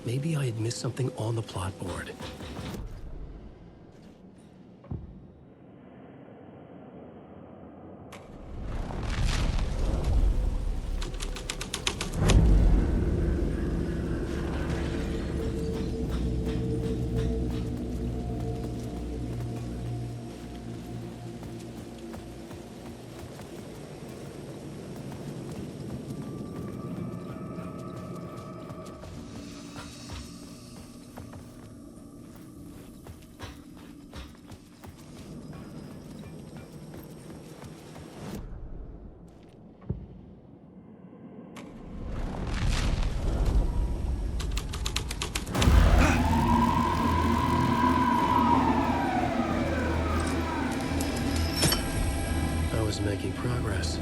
Maybe I had missed something on the plot board. I was making progress.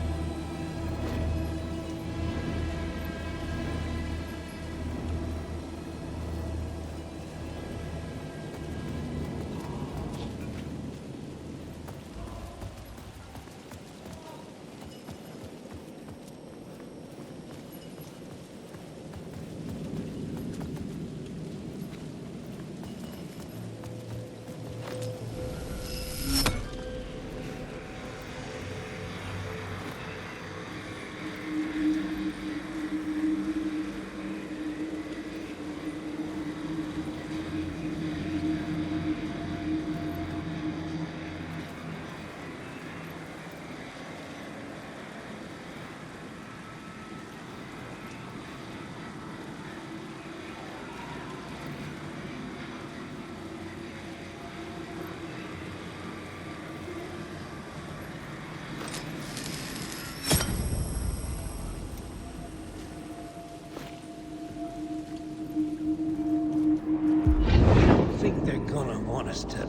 Think they're gonna want us to,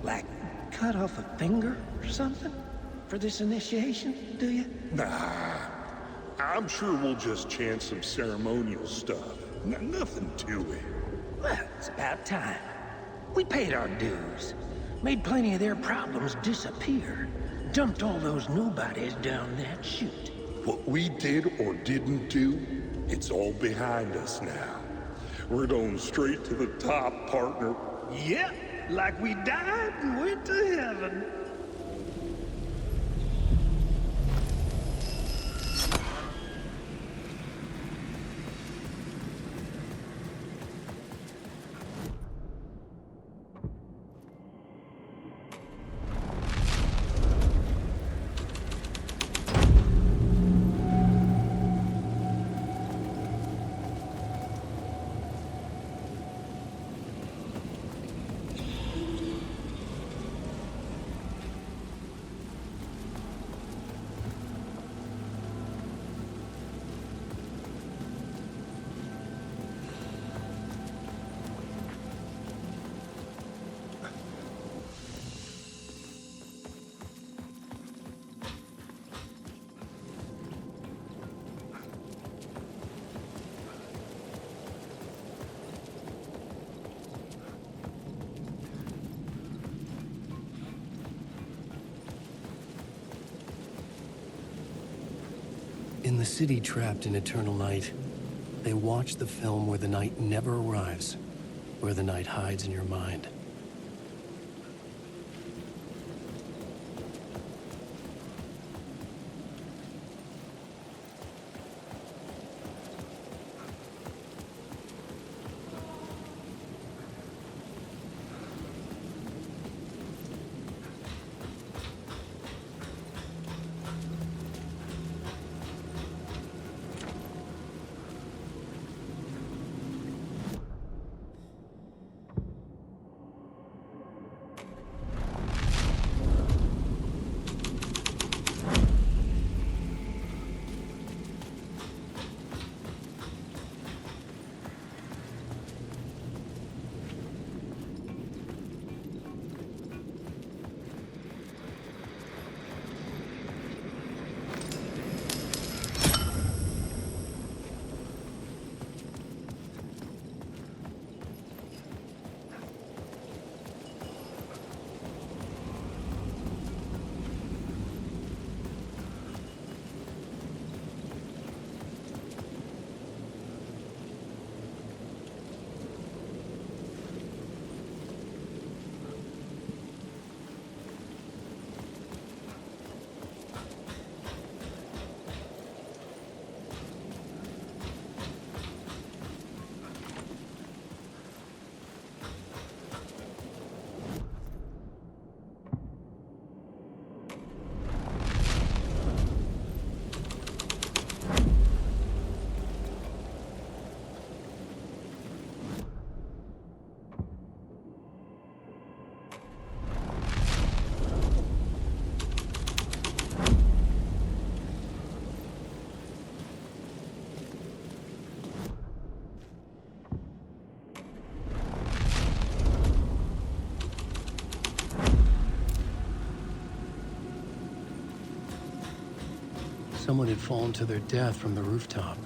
like, cut off a finger or something for this initiation, do you? Nah, I'm sure we'll just chant some ceremonial stuff. Nothing to it. Well, it's about time. We paid our dues, made plenty of their problems disappear, dumped all those nobodies down that chute. What we did or didn't do, it's all behind us now. We're going straight to the top, partner. Yep, like we died and went to heaven. In the city trapped in eternal night, they watch the film where the night never arrives, where the night hides in your mind. someone had fallen to their death from the rooftop.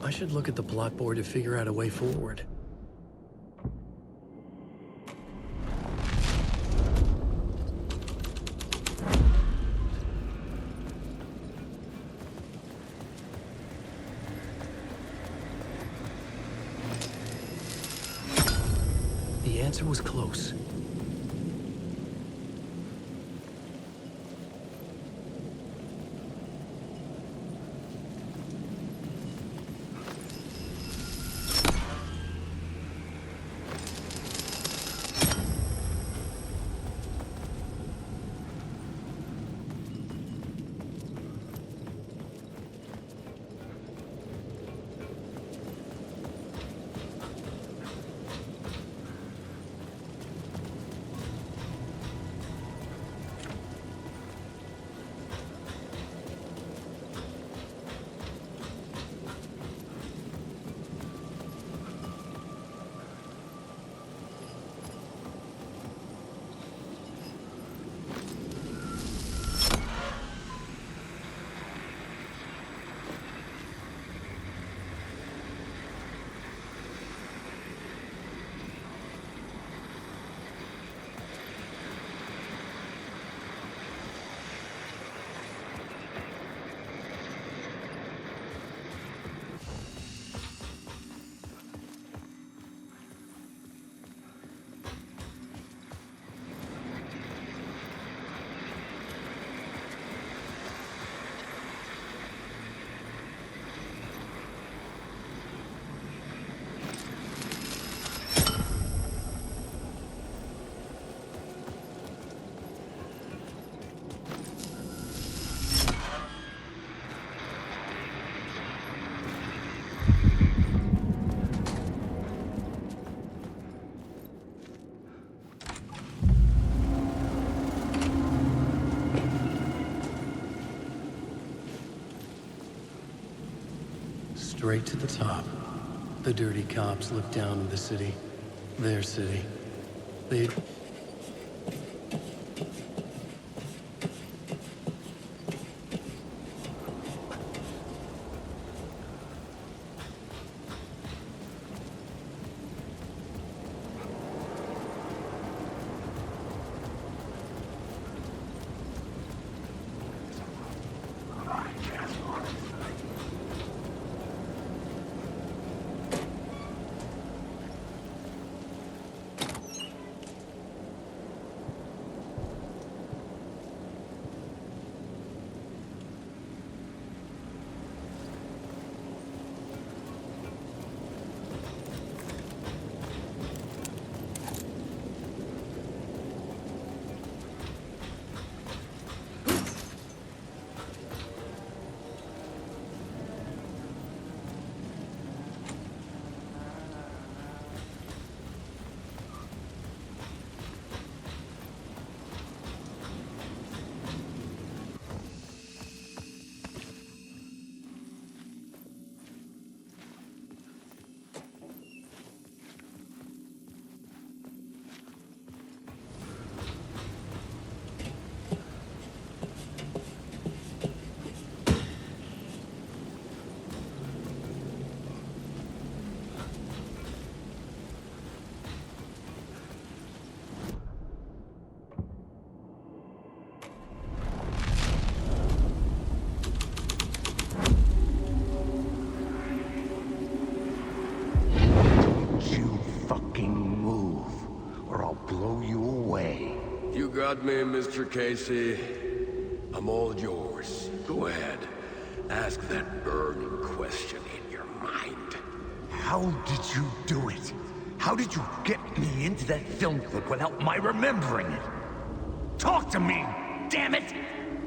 I should look at the plot board to figure out a way forward. The answer was close. Straight to the top. The dirty cops look down on the city. Their city. They... Got me, Mr. Casey. I'm all yours. Go ahead. Ask that burning question in your mind. How did you do it? How did you get me into that film clip without my remembering it? Talk to me, damn it!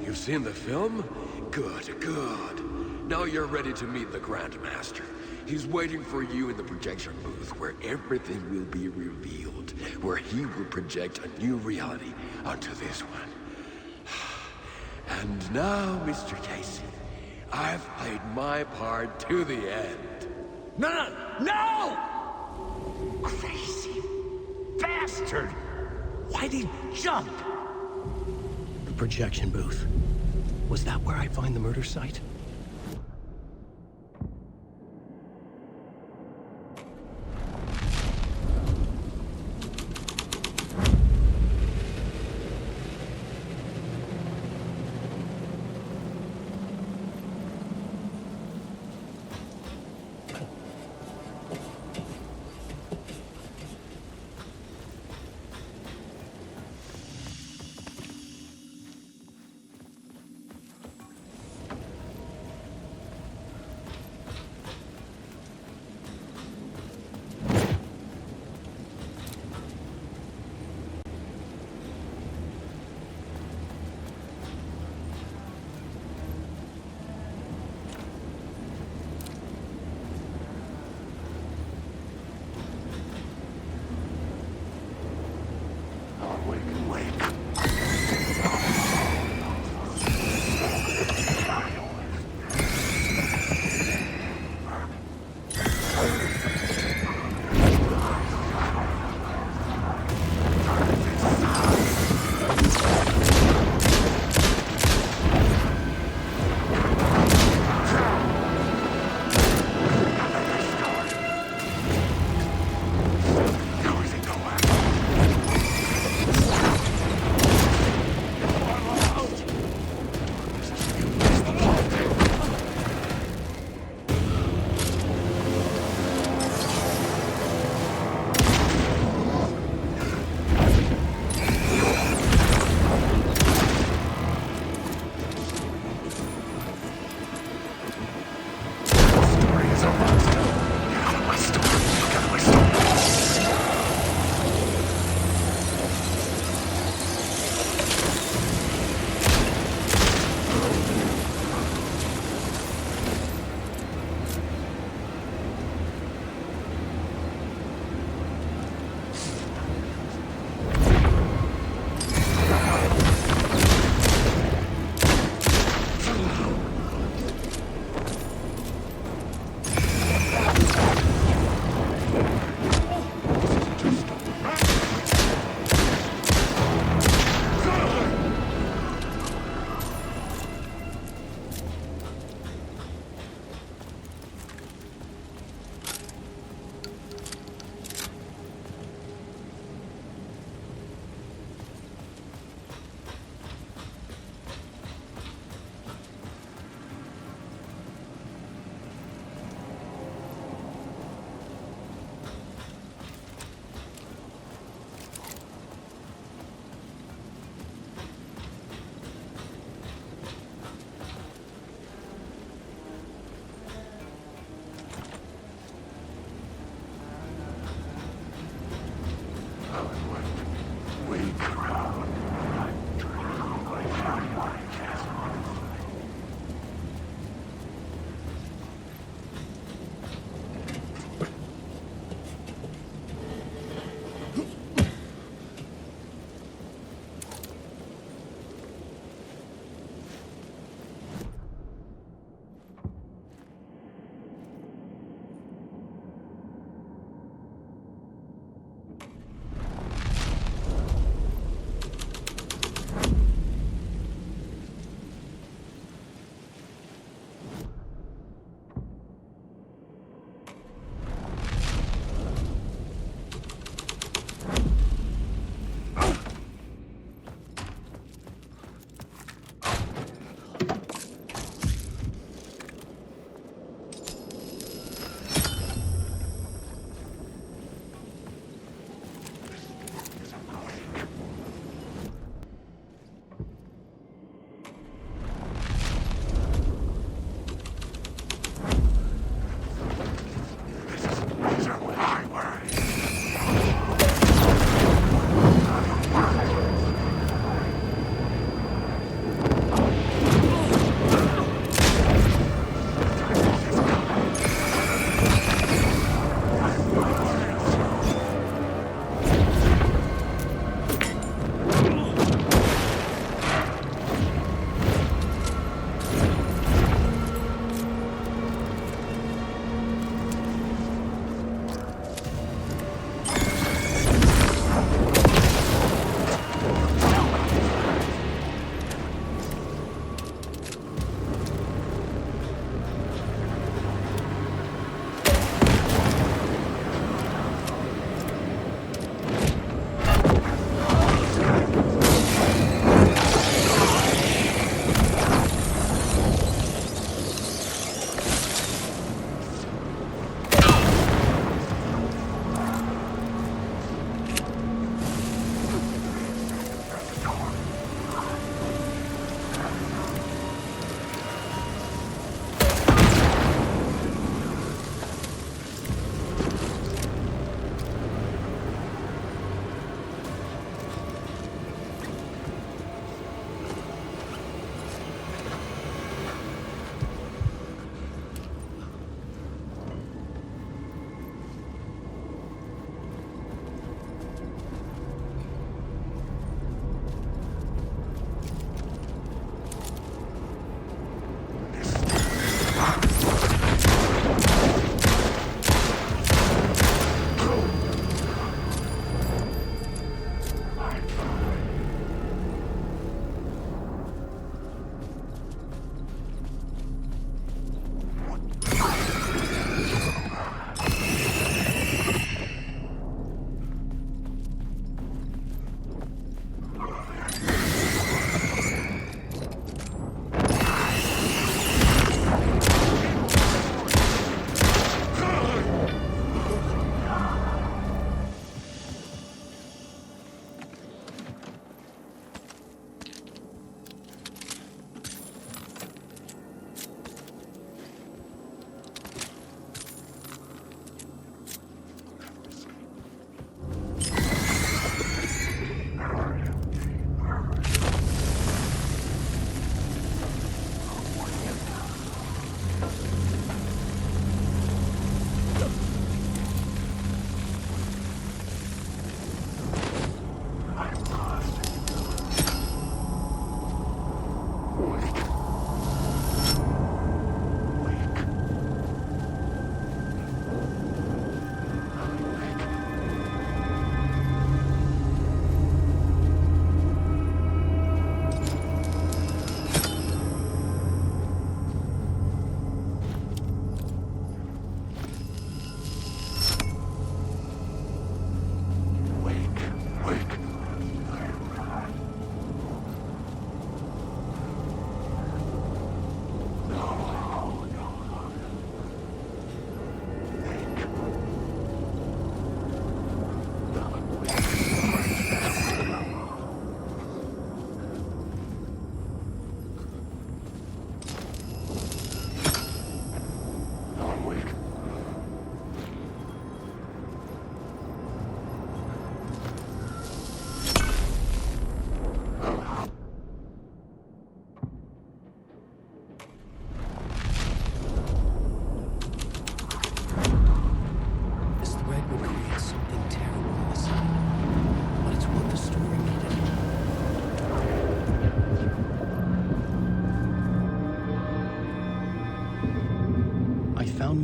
You've seen the film? Good, good. Now you're ready to meet the Grandmaster. He's waiting for you in the projection booth where everything will be revealed, where he will project a new reality onto this one. And now, Mr. Casey, I've played my part to the end. No! Crazy bastard! Why'd he jump? The projection booth. Was that where I'd find the murder site?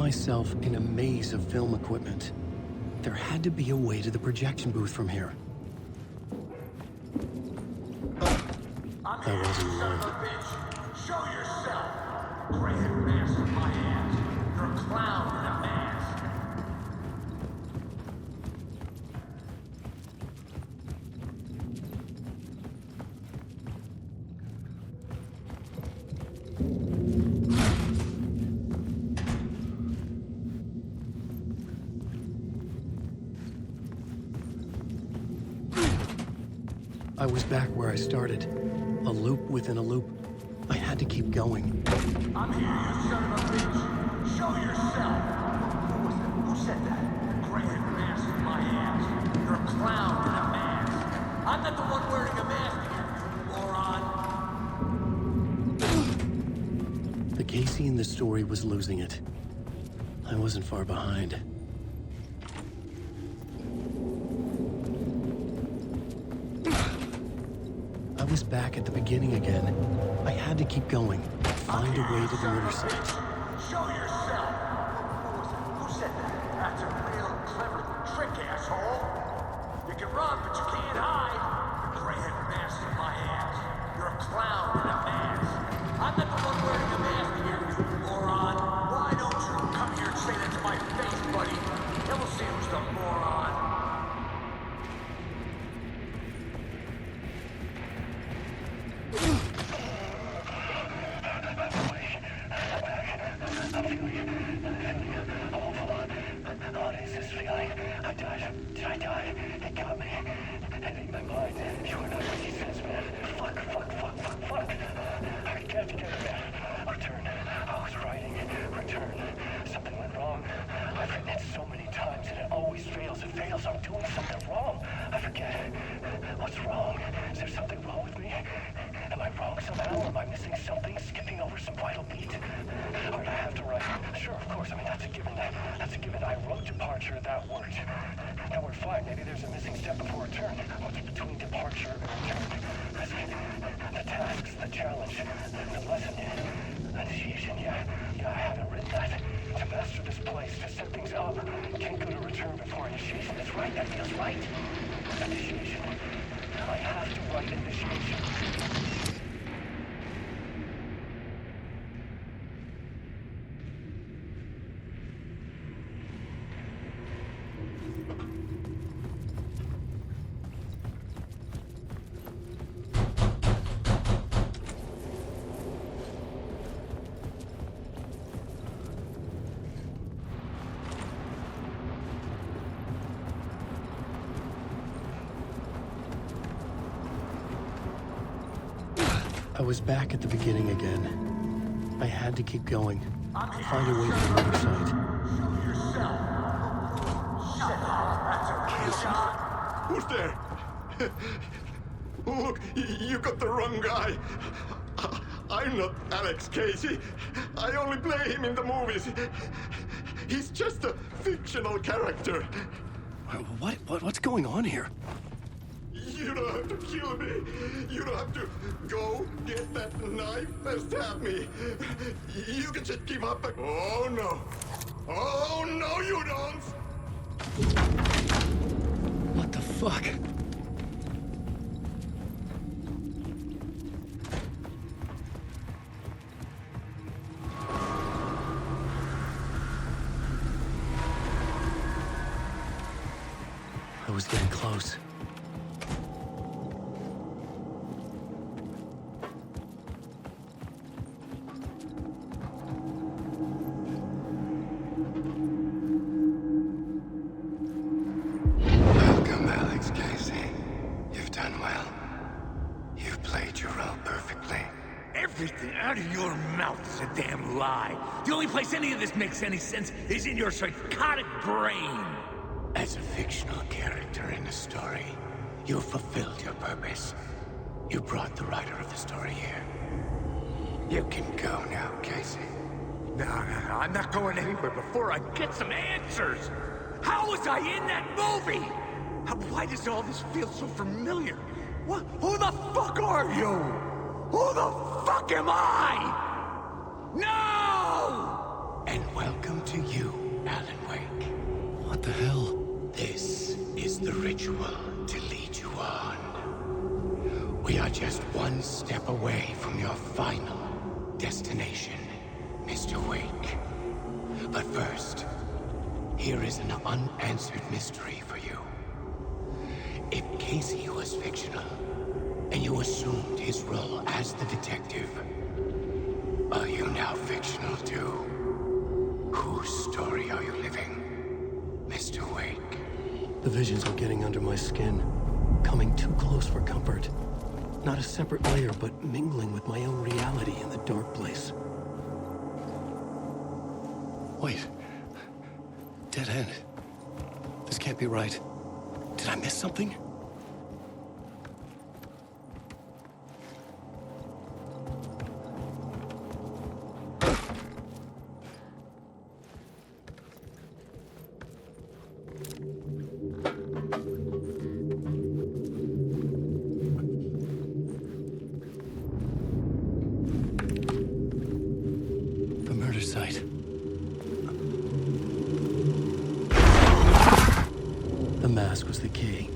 myself in a maze of film equipment. There had to be a way to the projection booth from here. I wasn't alone. Show yourself! Gray-headed mask in my ass. You're a clown in a mask. I was back where I started. A loop within a loop. I had to keep going. I'm here, you son of a bitch! Show yourself! Who was it? Who said that? Gray-headed mask in my ass. You're a clown in a mask. I'm not the one wearing a mask here, you moron! The Casey in the story was losing it. I wasn't far behind. I was back at the beginning again. I had to keep going. Find a way to the murder site. Show yourself! Who was it? Who said that? That's a real clever trick, asshole! You can run, but you can't hide! Gray-headed mask in my ass. You're a clown in a mask. I'm not the one wearing a mask here, you moron! Why don't you come here and say that to my face, buddy? Then we'll see who's the moron. Did I die? It got me. And in my mind, you are not what he says, man. Fuck. I can't get it, man. Return. I was writing. Return. Something went wrong. I've written it so many times and it always fails. It fails. I'm doing something wrong. I forget. What's wrong? Is there something wrong with me? Am I wrong somehow? Am I missing something? Skipping over some vital beat? Or do I have to write? Sure, of course. I mean, that's a given. That's a given. I wrote departure. That worked. Now we're fine. Maybe there's a missing step before return. What's between departure and return? The tasks, the challenge, the lesson, initiation. Yeah, I haven't written that. To master this place, to set things up. Can't go to return before initiation. That's right. That feels right. Initiation. I have to write initiation. I was back at the beginning again. I had to keep going. Find a way to the murder site. Show yourself! Shut up! That's a Who's there? Look, you got the wrong guy. I'm not Alex Casey. I only play him in the movies. He's just a fictional character. What's going on here? You don't have to kill me. You don't have to go get that knife and stab me. You can just give up. Oh no. Oh no, you don't. What the fuck? I was getting close. Welcome, Alex Casey. You've done well. You've played your role perfectly. Everything out of your mouth is a damn lie. The only place any of this makes any sense is in your psychotic brain. As a fictional character in a story, you fulfilled your purpose. You brought the writer of the story here. You can go now, Casey. No, I'm not going anywhere before I get some answers. How was I in that movie? Why does all this feel so familiar? What? Who the fuck are you? Who the fuck am I? No! And welcome to you, Alan Wake. What the hell? This is the ritual to lead you on. We are just one step away from your final destination, Mr. Wake. But first, here is an unanswered mystery for you. If Casey was fictional, and you assumed his role as the detective, are you now fictional too? Whose story are you living, Mr. Wake? The visions are getting under my skin, coming too close for comfort. Not a separate layer, but mingling with my own reality in the dark place. Wait. Dead end. This can't be right. Did I miss something? The murder site. The mask was the key.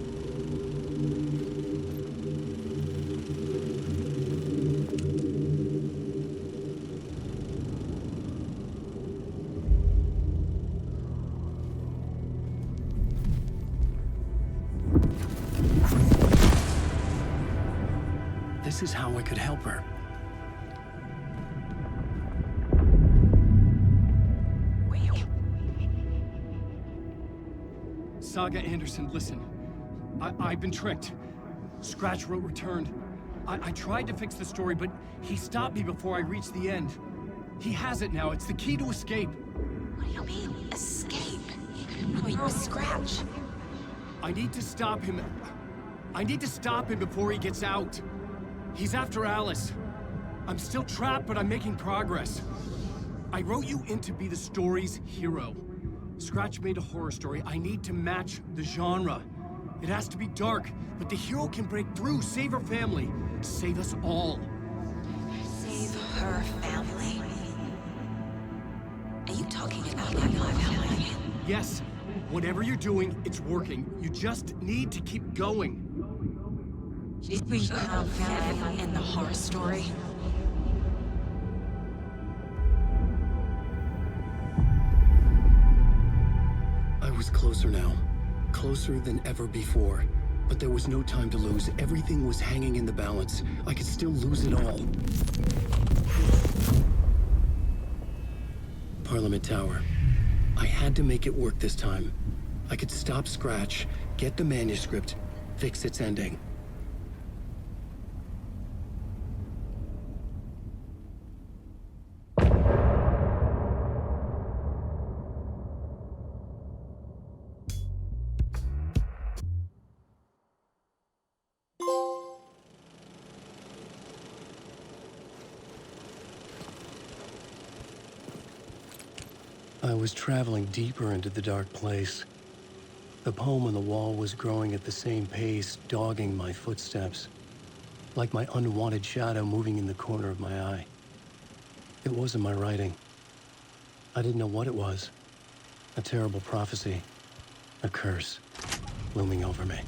This is how I could help her. Saga Anderson, listen. I've been tricked. Scratch wrote returned. I tried to fix the story, but he stopped me before I reached the end. He has it now. It's the key to escape. What do you mean, escape? No, you're a Scratch. I need to stop him. I need to stop him before he gets out. He's after Alice. I'm still trapped, but I'm making progress. I wrote you in to be the story's hero. Scratch made a horror story. I need to match the genre. It has to be dark, but the hero can break through, save her family, save us all. Save her family? Are you talking about my family? Yes, whatever you're doing, it's working. You just need to keep going. You found family in the horror story? I was closer now. Closer than ever before. But there was no time to lose. Everything was hanging in the balance. I could still lose it all. Parliament Tower. I had to make it work this time. I could stop Scratch, get the manuscript, fix its ending. I was traveling deeper into the dark place. The poem on the wall was growing at the same pace, dogging my footsteps, like my unwanted shadow moving in the corner of my eye. It wasn't my writing. I didn't know what it was. A terrible prophecy, a curse, looming over me.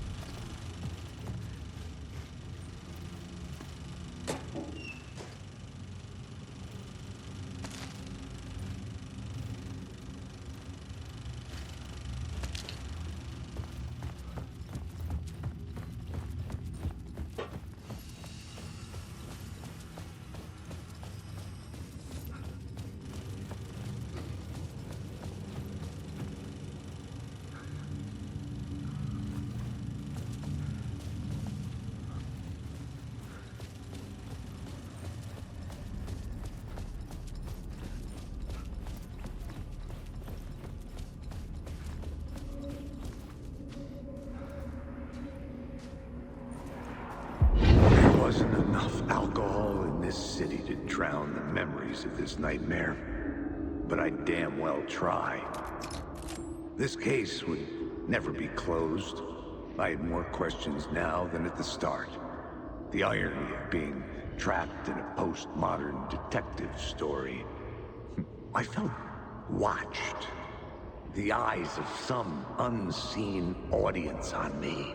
Wasn't enough alcohol in this city to drown the memories of this nightmare, but I damn well try. This case would never be closed. I had more questions now than at the start. The irony of being trapped in a postmodern detective story. I felt watched. The eyes of some unseen audience on me.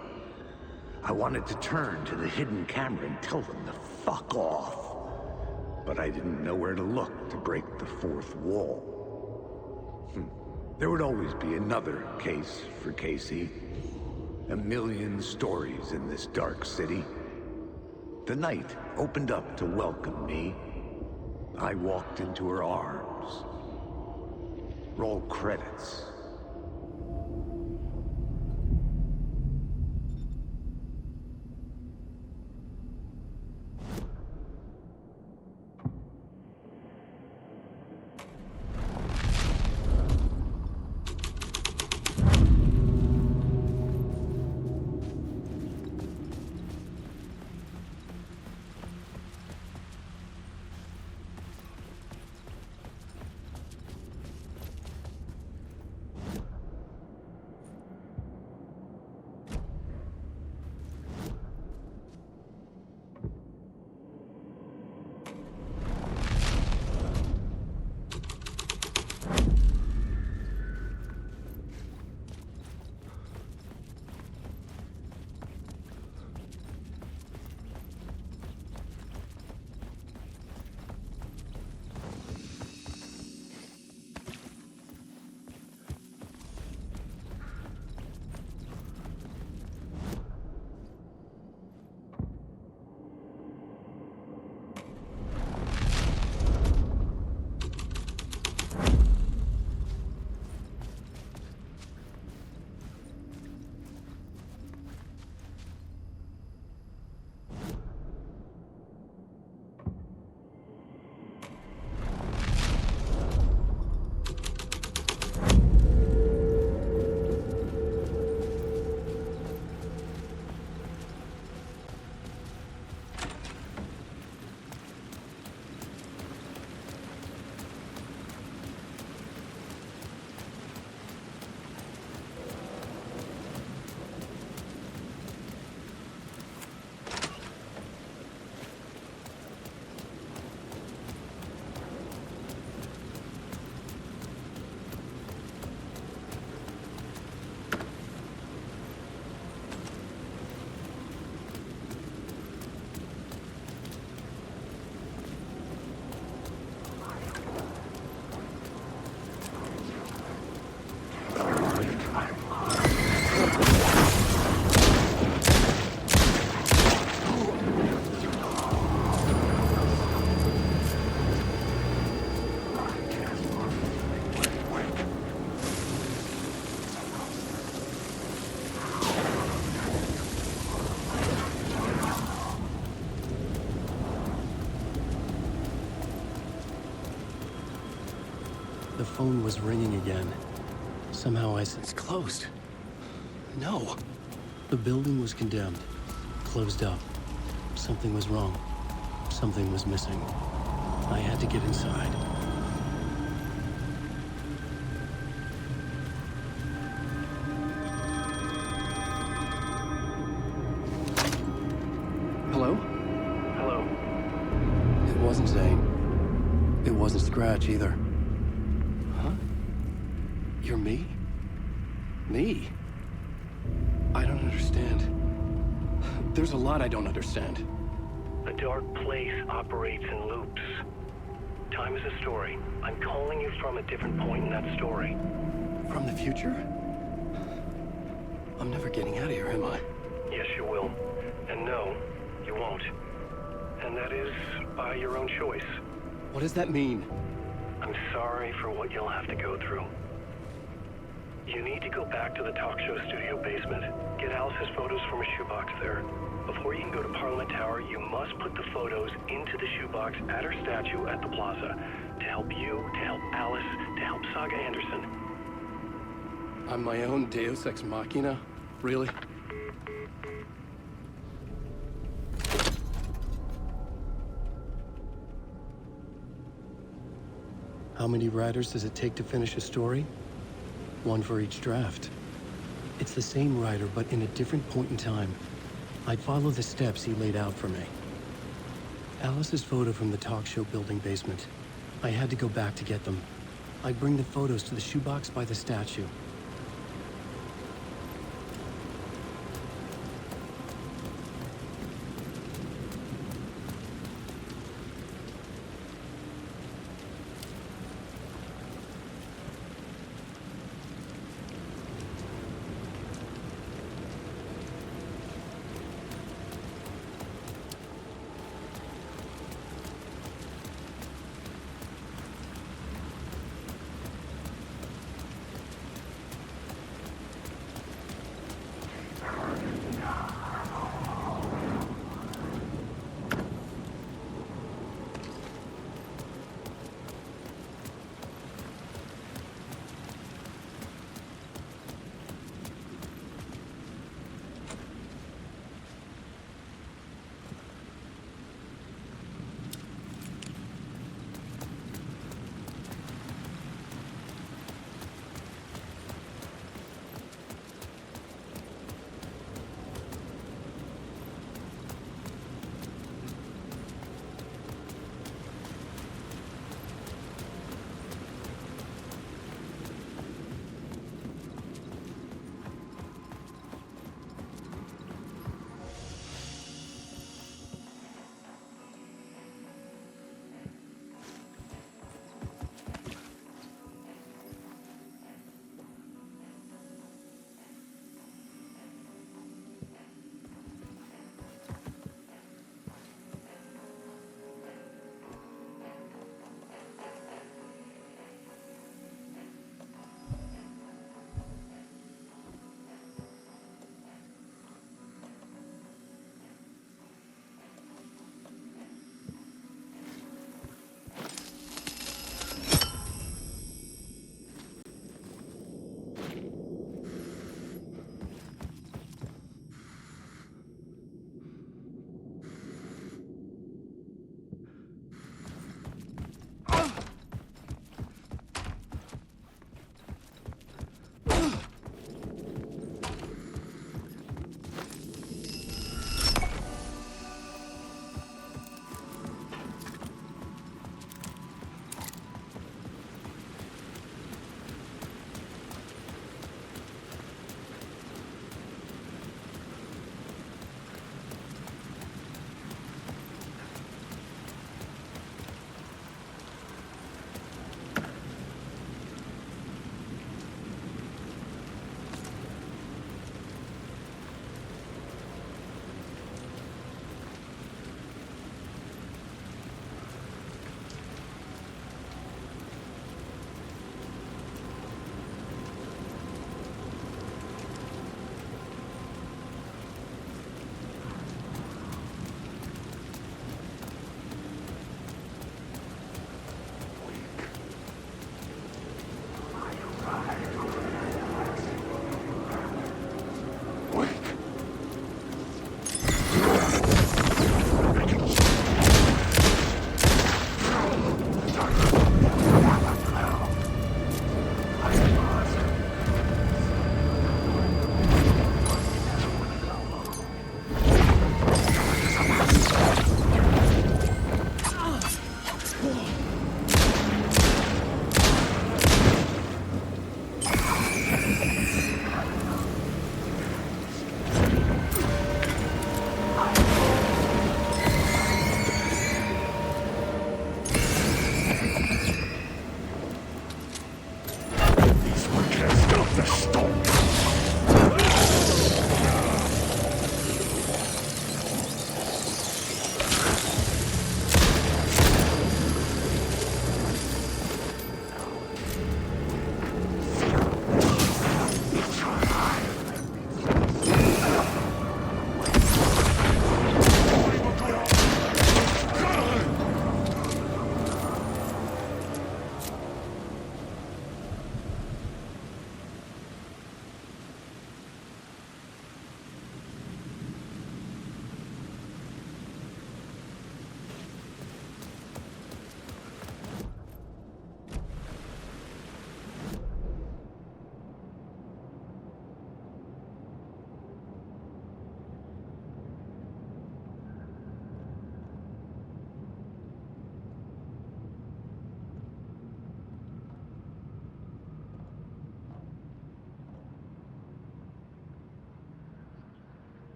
I wanted to turn to the hidden camera and tell them to fuck off. But I didn't know where to look to break the fourth wall. There would always be another case for Casey. A million stories in this dark city. The night opened up to welcome me. I walked into her arms. Roll credits. The phone was ringing again. Somehow it's closed. No. The building was condemned. Closed up. Something was wrong. Something was missing. I had to get inside. Hello? Hello. It wasn't Zane. It wasn't Scratch either. Huh? You're me? Me? I don't understand. There's a lot I don't understand. The dark place operates in loops. Time is a story. I'm calling you from a different point in that story. From the future? I'm never getting out of here, am I? Yes, you will. And no, you won't. And that is by your own choice. What does that mean? I'm sorry for what you'll have to go through. You need to go back to the talk show studio basement. Get Alice's photos from a shoebox there. Before you can go to Parliament Tower, you must put the photos into the shoebox at her statue at the plaza. To help you, to help Alice, to help Saga Anderson. I'm my own Deus Ex Machina? Really? How many writers does it take to finish a story? One for each draft. It's the same writer, but in a different point in time. I'd follow the steps he laid out for me. Alice's photo from the talk show building basement. I had to go back to get them. I'd bring the photos to the shoebox by the statue.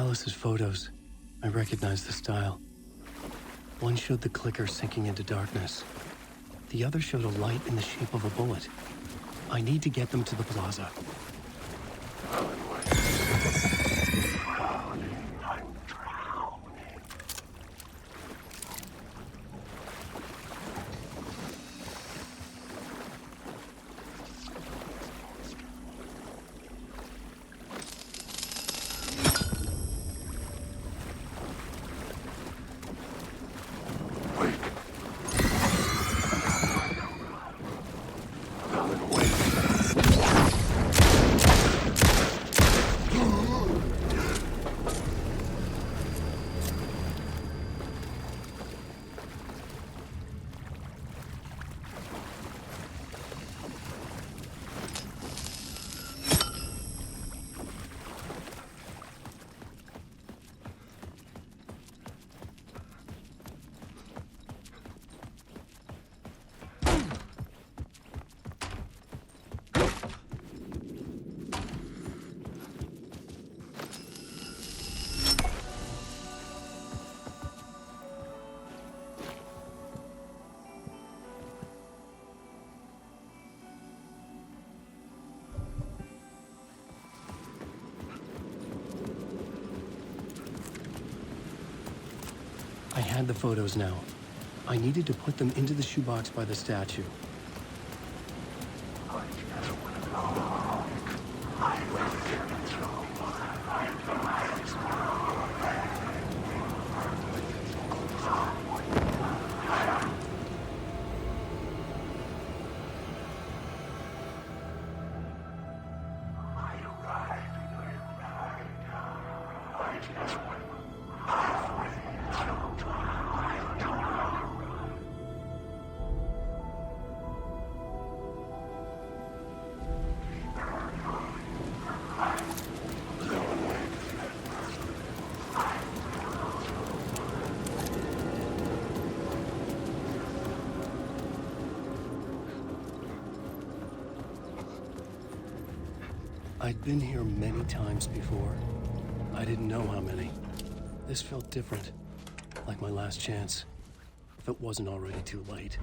Alice's photos. I recognize the style. One showed the clicker sinking into darkness. The other showed a light in the shape of a bullet. I need to get them to the plaza. I had the photos now. I needed to put them into the shoebox by the statue. I'd been here many times before. I didn't know how many. This felt different, like my last chance, if it wasn't already too late.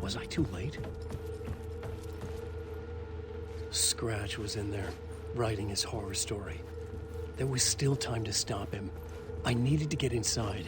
Was I too late? Scratch was in there, writing his horror story. There was still time to stop him. I needed to get inside.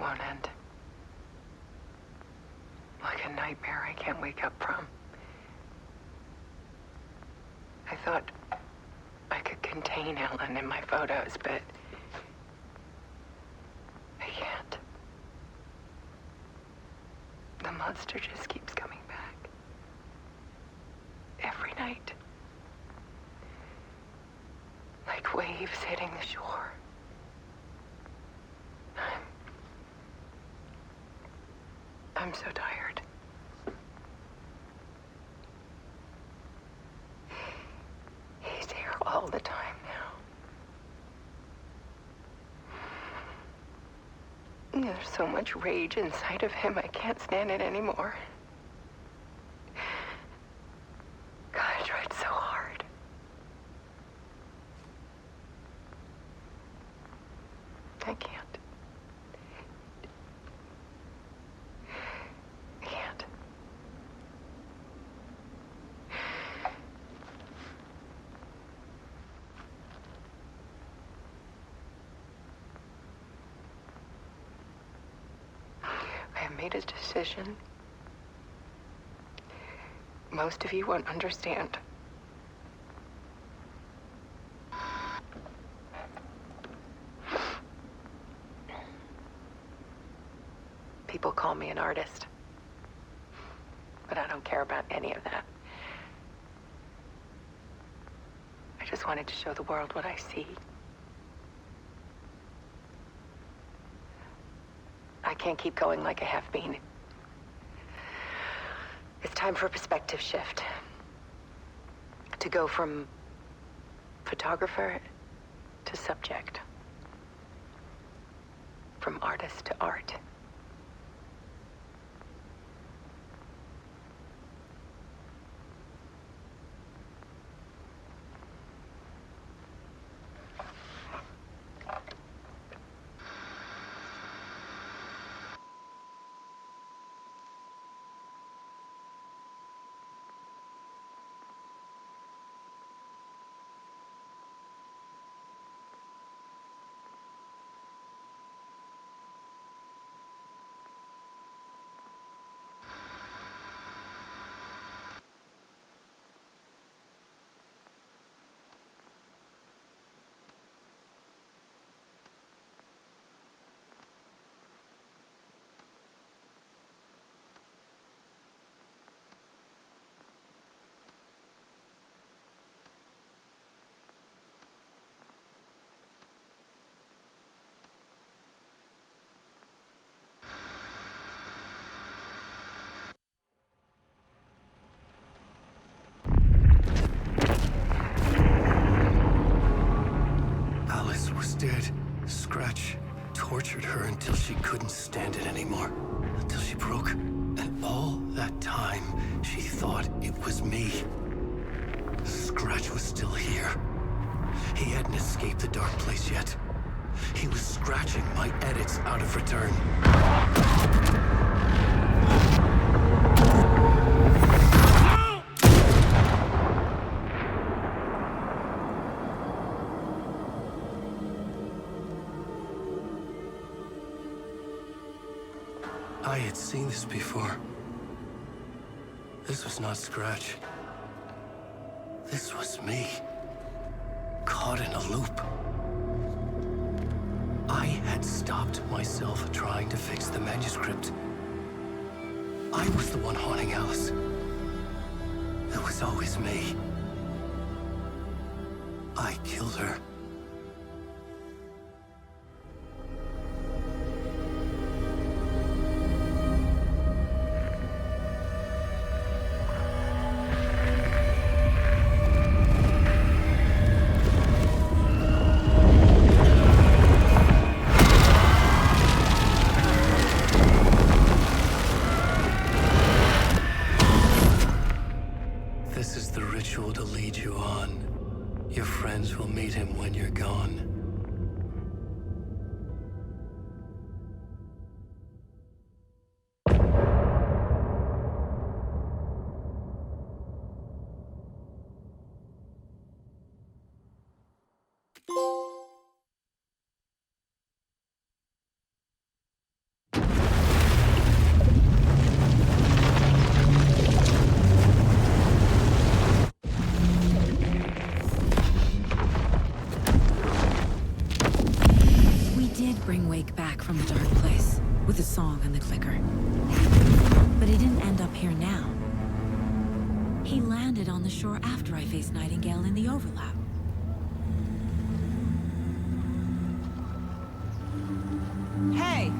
Won't end. Like a nightmare I can't wake up from. I thought I could contain Ellen in my photos, but I can't. The monster just keeps coming back. Every night. Like waves hitting the shore. I'm so tired. He's here all the time now. There's so much rage inside of him, I can't stand it anymore. God, I tried so hard. I can't. made a decision. Most of you won't understand. People call me an artist, but I don't care about any of that. I just wanted to show the world what I see. I can't keep going like a half-bean. It's time for a perspective shift. To go from photographer to subject. From artist to art. Alice was dead. Scratch tortured her until she couldn't stand it anymore. Until she broke. And all that time, she thought it was me. Scratch was still here. He hadn't escaped the dark place yet. He was scratching my edits out of return. I had seen this before. This was not Scratch. This was me. Caught in a loop. I had stopped myself trying to fix the manuscript. I was the one haunting Alice. It was always me. I killed her. This is the ritual to lead you on. Your friends will meet him when you're gone. Bring Wake back from the dark place with the song and the clicker. But he didn't end up here now. He landed on the shore after I faced Nightingale in the overlap. Hey!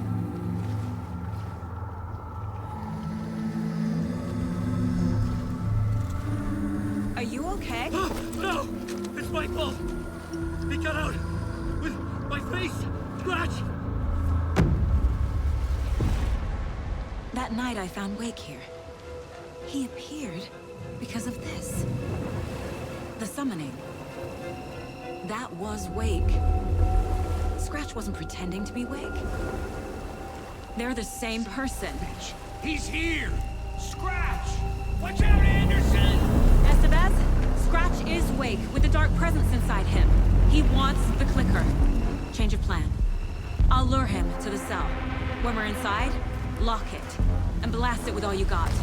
Are you okay? No! It's my fault! He got out with my face! Scratch! That night I found Wake here. He appeared because of this. The summoning. That was Wake. Scratch wasn't pretending to be Wake. They're the same person. He's here! Scratch! Watch out, Anderson! Estevez, Scratch is Wake with the dark presence inside him. He wants the clicker. Change of plan. I'll lure him to the cell. When we're inside, Lock it. And blast it with all you got. Hit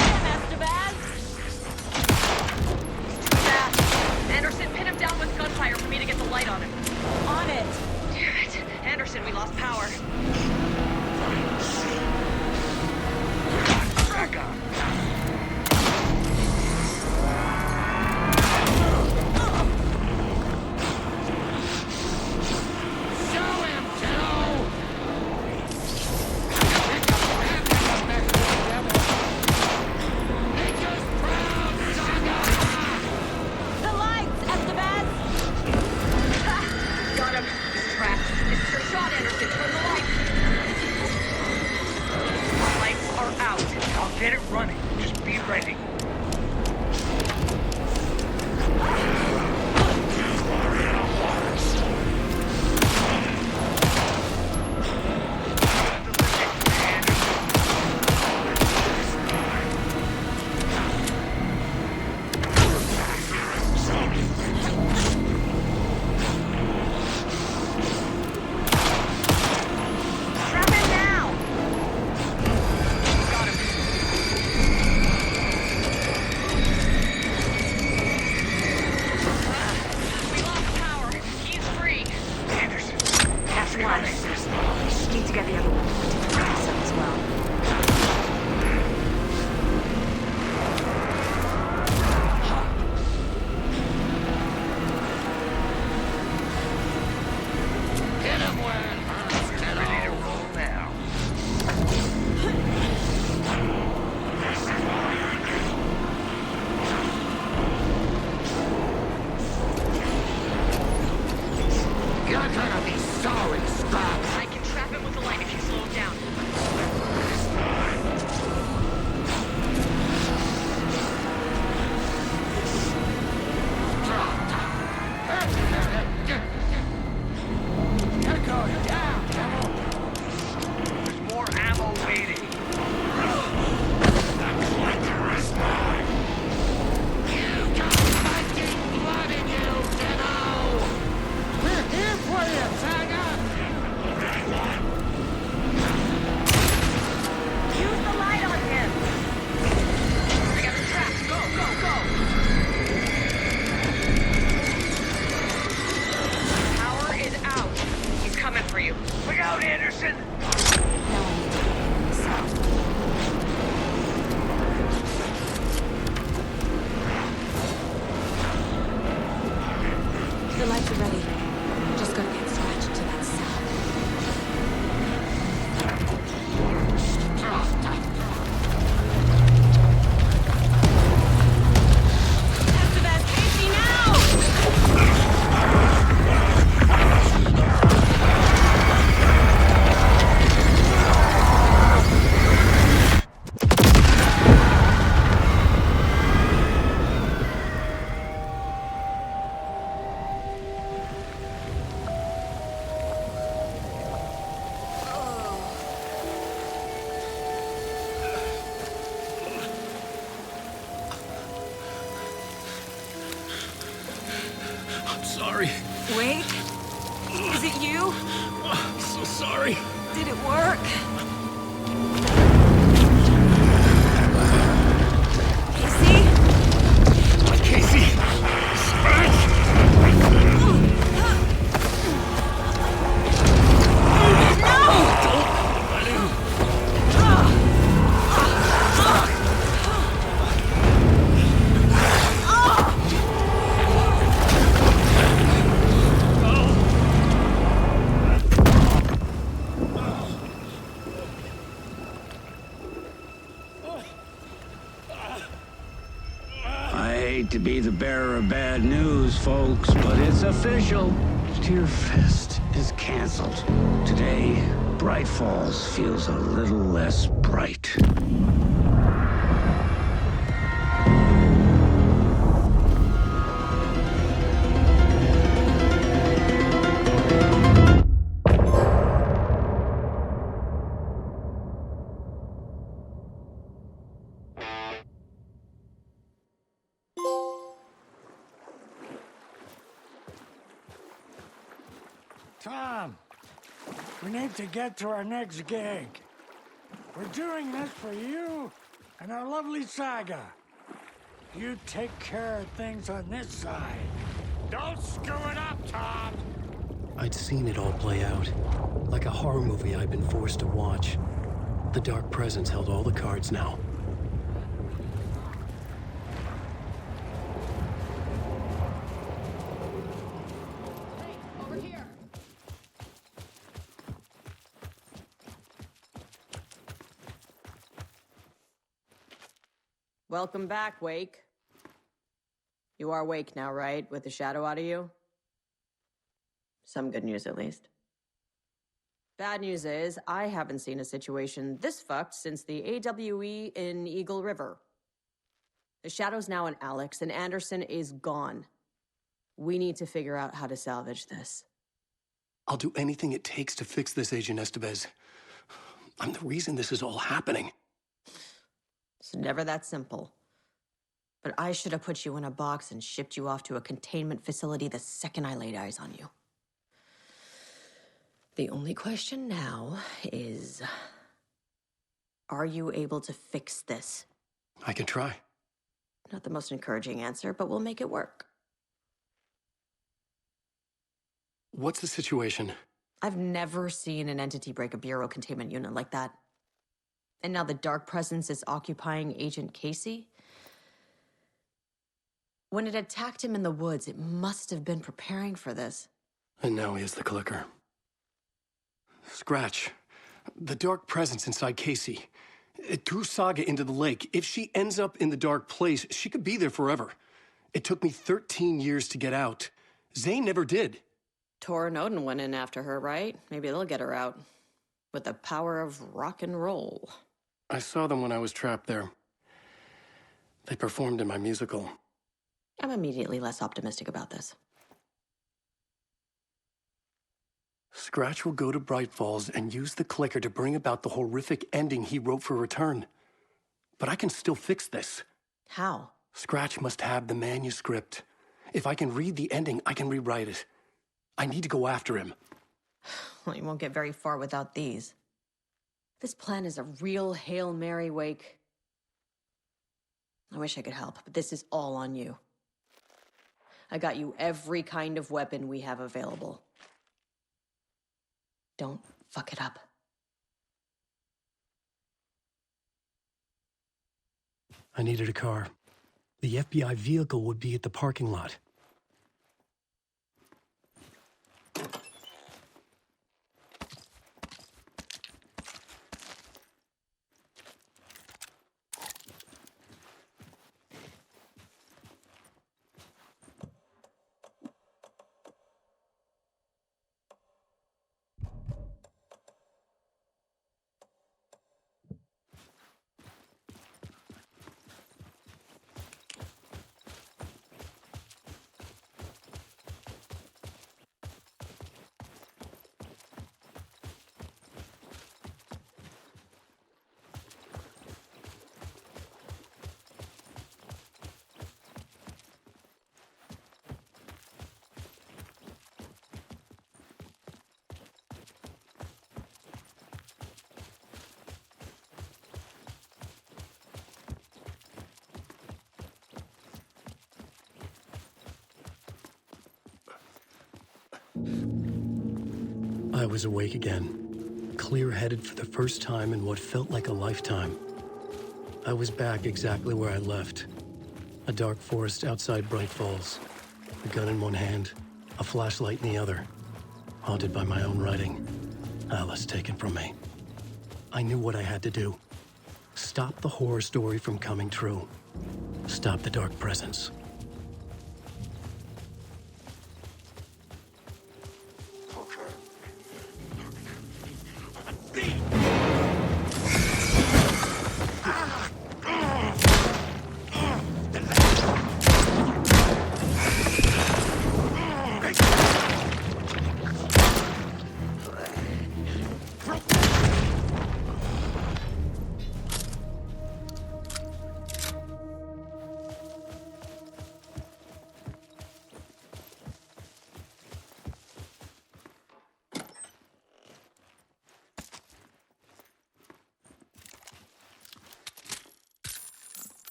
him, Estevez! Too fast. Anderson, pin him down with gunfire for me to get the light on him. On it! Damn it. Anderson, we lost power. The lights, Estevez! Got him. He's trapped. It's your shot, Anderson. Turn the lights. Lights are out. I'll get it running. Just be ready. Trap him now! Got him. We lost power. He's free. Anderson, that's running. Need to get the other one to the press as well. Hit him where it hurts, kiddo. Ready to roll now. You're gonna be sorry, Scrap. I can trap him with the light if you slow him down. You're going down, kiddo. There's more ammo waiting. You got fighting blood in you, kiddo. We're here for you, Tiger. Use the light on him. I got the trap. Go, go, go. Power is out. He's coming for you. Look out, Anderson! Now I need to get in the cell. The lights are ready. Just gotta get Scratch to that cell. Estevez, Casey, now! I'm sorry. Wake? Is it you? I'm so sorry. Did it work? Casey? Casey! Scratch! I hate to be the bearer of bad news, folks, but it's official. Tearfest is canceled. Today, Bright Falls feels a little less bright. Tom, We need to get to our next gig. We're doing this for you and our lovely saga. You take care of things on this side. Don't screw it up, Tom! I'd seen it all play out, like a horror movie I'd been forced to watch. The Dark Presence held all the cards now. Over here. Welcome back, Wake. You are Wake now, right? With the shadow out of you? Some good news, at least. Bad news is, I haven't seen a situation this fucked since the AWE in Eagle River. The shadow's now in Alex, and Anderson is gone. We need to figure out how to salvage this. I'll do anything it takes to fix this, Agent Estevez. I'm the reason this is all happening. It's never that simple. But I should have put you in a box and shipped you off to a containment facility the second I laid eyes on you. The only question now is, are you able to fix this? I can try. Not the most encouraging answer, but we'll make it work. What's the situation? I've never seen an entity break a bureau containment unit like that. And now the Dark Presence is occupying Agent Casey? When it attacked him in the woods, it must have been preparing for this. And now he has the clicker. Scratch. The Dark Presence inside Casey. It threw Saga into the lake. If she ends up in the dark place, she could be there forever. It took me 13 years to get out. Zane never did. Tor and Odin went in after her, right? Maybe they'll get her out. With the power of rock and roll. I saw them when I was trapped there. They performed in my musical. I'm immediately less optimistic about this. Scratch will go to Bright Falls and use the clicker to bring about the horrific ending he wrote for Return. But I can still fix this. How? Scratch must have the manuscript. If I can read the ending, I can rewrite it. I need to go after him. Well, you won't get very far without these. This plan is a real Hail Mary, Wake. I wish I could help, but this is all on you. I got you every kind of weapon we have available. Don't fuck it up. I needed a car. The FBI vehicle would be at the parking lot. I was awake again, clear-headed for the first time in what felt like a lifetime. I was back exactly where I left. A dark forest outside Bright Falls. A gun in one hand, a flashlight in the other. Haunted by my own writing. Alice taken from me. I knew what I had to do. Stop the horror story from coming true. Stop the Dark Presence.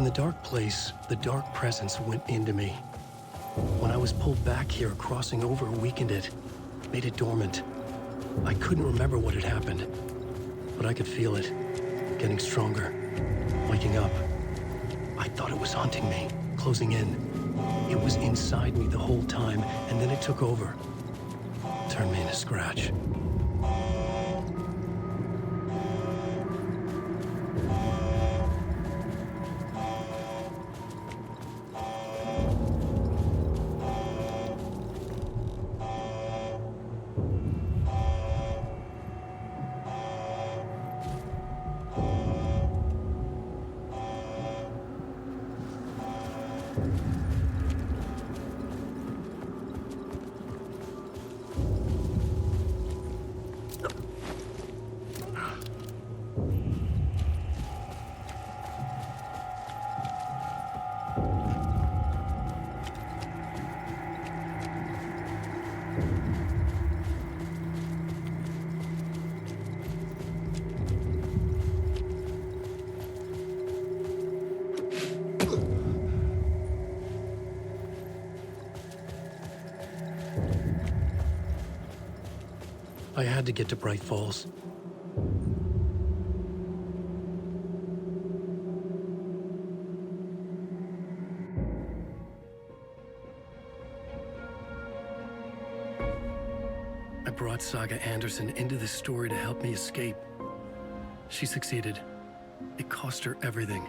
In the dark place, the dark presence went into me. When I was pulled back here, crossing over weakened it, made it dormant. I couldn't remember what had happened, but I could feel it, getting stronger, waking up. I thought it was haunting me, closing in. It was inside me the whole time, and then it took over. Turned me into Scratch. I had to get to Bright Falls. I brought Saga Anderson into this story to help me escape. She succeeded. It cost her everything.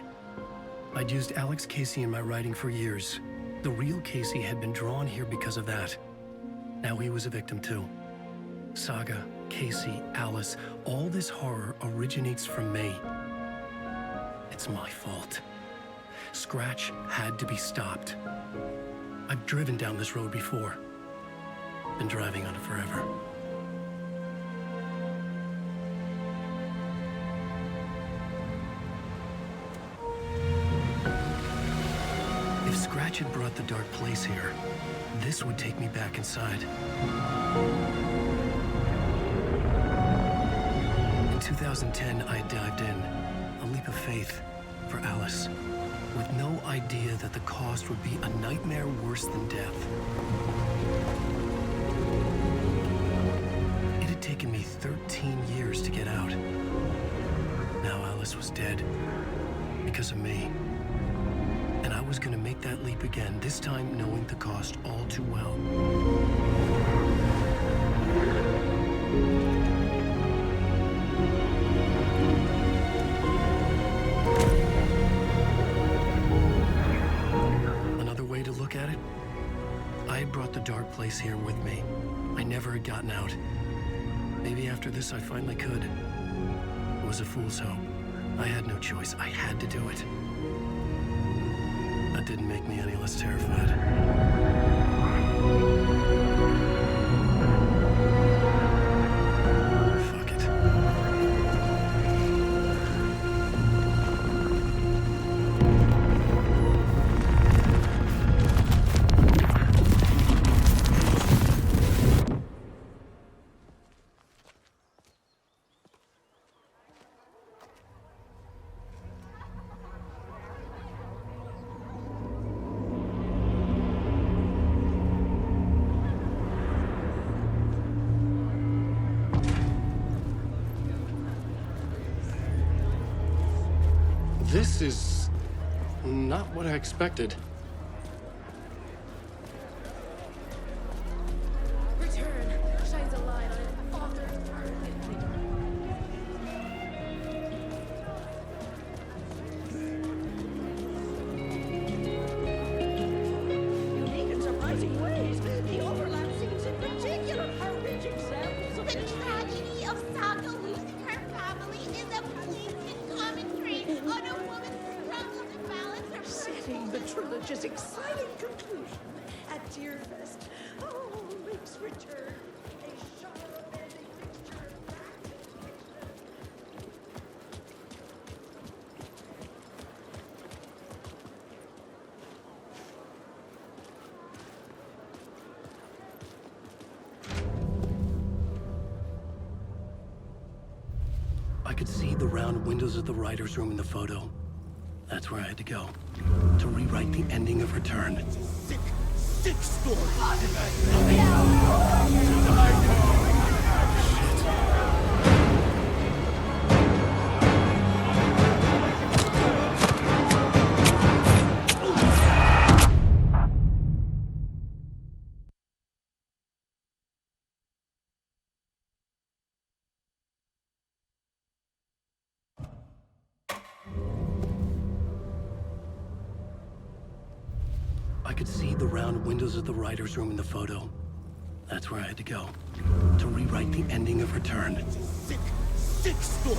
I'd used Alex Casey in my writing for years. The real Casey had been drawn here because of that. Now he was a victim too. Saga, Casey, Alice, all this horror originates from me. It's my fault. Scratch had to be stopped. I've driven down this road before. Been driving on it forever. If Scratch had brought the dark place here, this would take me back inside. In 2010, I dived in, a leap of faith for Alice, with no idea that the cost would be a nightmare worse than death. It had taken me 13 years to get out. Now Alice was dead, because of me. And I was gonna make that leap again, this time knowing the cost all too well. Another way to look at it, I had brought the dark place here with me. I never had gotten out. Maybe after this I finally could. It was a fool's hope. I had no choice. I had to do it. That didn't make me any less terrified. Fuck it. This is not what I expected. Return shines a light on its author's permanency. Unique and surprising ways. The overlap scenes in particular are rich examples of The tragedy of Saga losing her family is a blatant commentary on a woman's struggle to balance her setting the trilogy's exciting conclusion at Deerfest. Oh, Link's return. A genre-bending mixture of fact and fiction. I could see the round windows of the writer's room in the photo. That's where I had to go. To rewrite the ending of Return. Sick story. I could see the round windows of the writer's room in the photo. That's where I had to go. To rewrite the ending of Return. Sick story.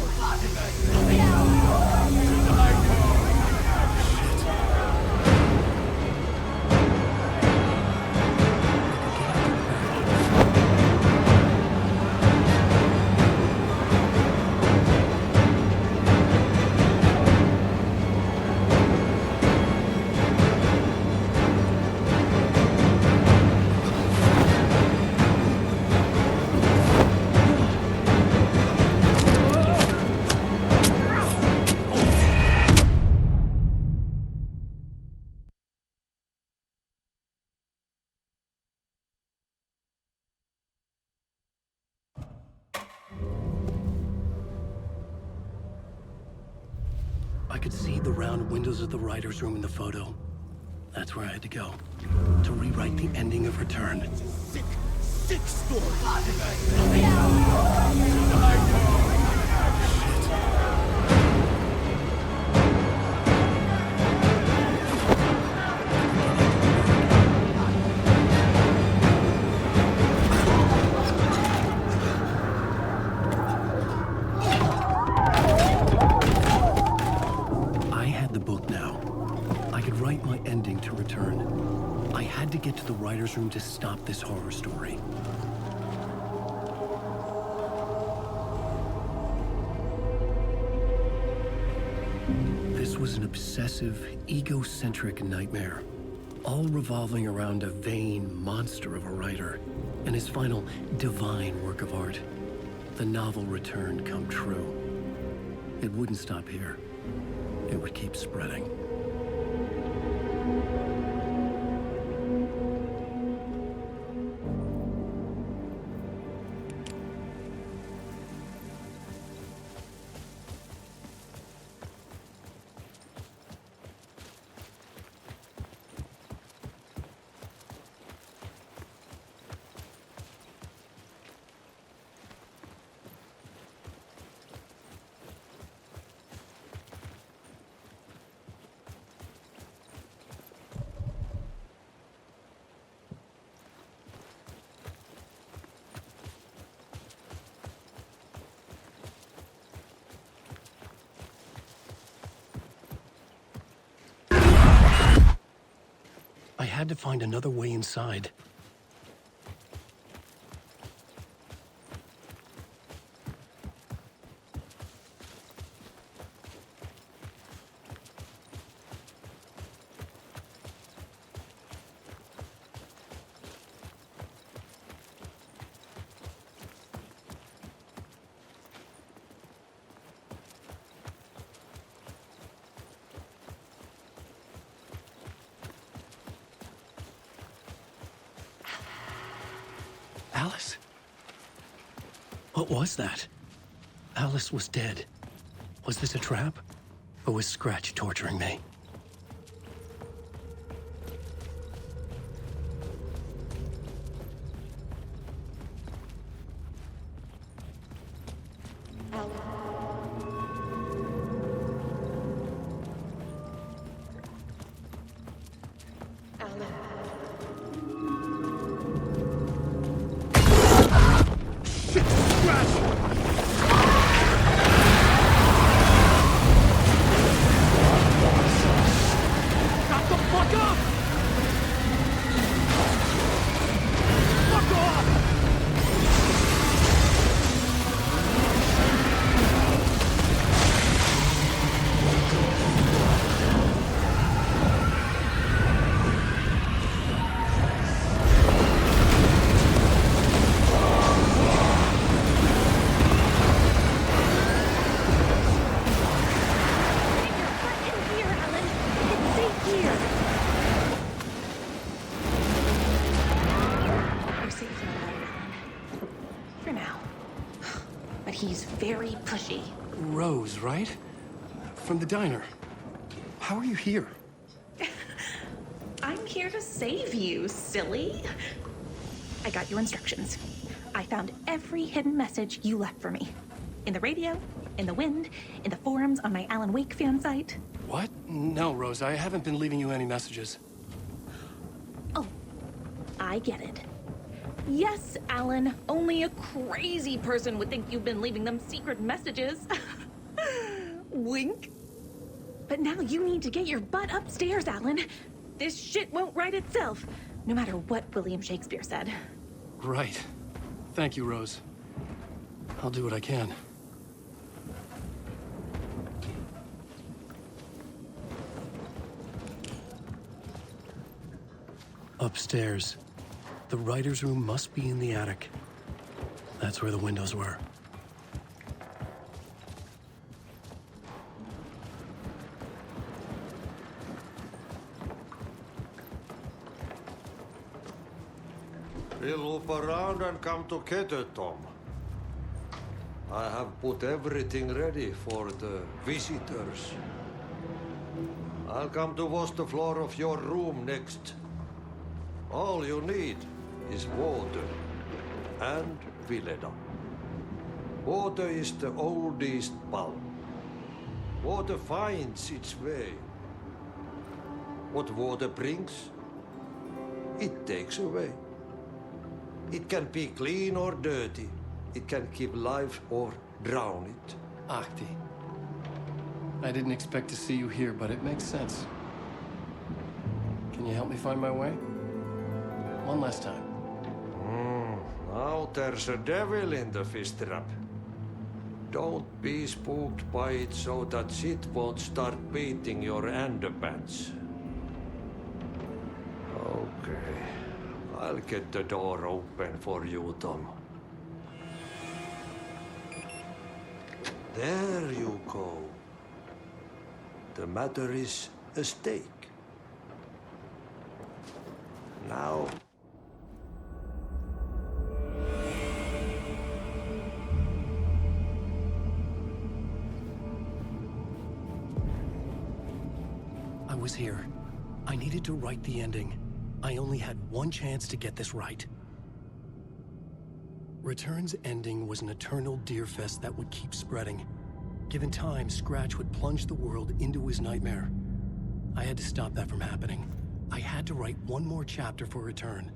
I could see the round windows of the writer's room in the photo. That's where I had to go. To rewrite the ending of Return. Sick story. I had the book now. I could write my ending to Return. I had to get to the writer's room to stop this horror story. This was an obsessive, egocentric nightmare, all revolving around a vain monster of a writer and his final divine work of art, the novel Return come true. It wouldn't stop here. It would keep spreading. I had to find another way inside. Alice? What was that? Alice was dead. Was this a trap? or was Scratch torturing me? He's very pushy. Rose, right? From the diner. How are you here? I'm here to save you, silly. I got your instructions. I found every hidden message you left for me. In the radio, in the wind, in the forums on my Alan Wake fan site. What? No, Rose, I haven't been leaving you any messages. Oh, I get it. Yes, Alan, only a crazy person would think you've been leaving them secret messages. Wink. But now you need to get your butt upstairs, Alan. This shit won't right itself, no matter what William Shakespeare said. Right. Thank you, Rose. I'll do what I can. Upstairs. The writer's room must be in the attic. That's where the windows were. We'll loop around and come together, Tom. I have put everything ready for the visitors. I'll come to wash the floor of your room next. All you need is water and Vileda. Water is the oldest bulb. Water finds its way. What water brings, it takes away. It can be clean or dirty. It can keep life or drown it. Ahti. I didn't expect to see you here, but it makes sense. Can you help me find my way? One last time. Now there's a devil in the fish trap. Don't be spooked by it so that shit won't start beating your underpants. Okay. I'll get the door open for you, Tom. There you go. The matter is a stake. Now... I was here. I needed to write the ending. I only had one chance to get this right. Return's ending was an eternal Deerfest that would keep spreading. Given time, Scratch would plunge the world into his nightmare. I had to stop that from happening. I had to write one more chapter for Return.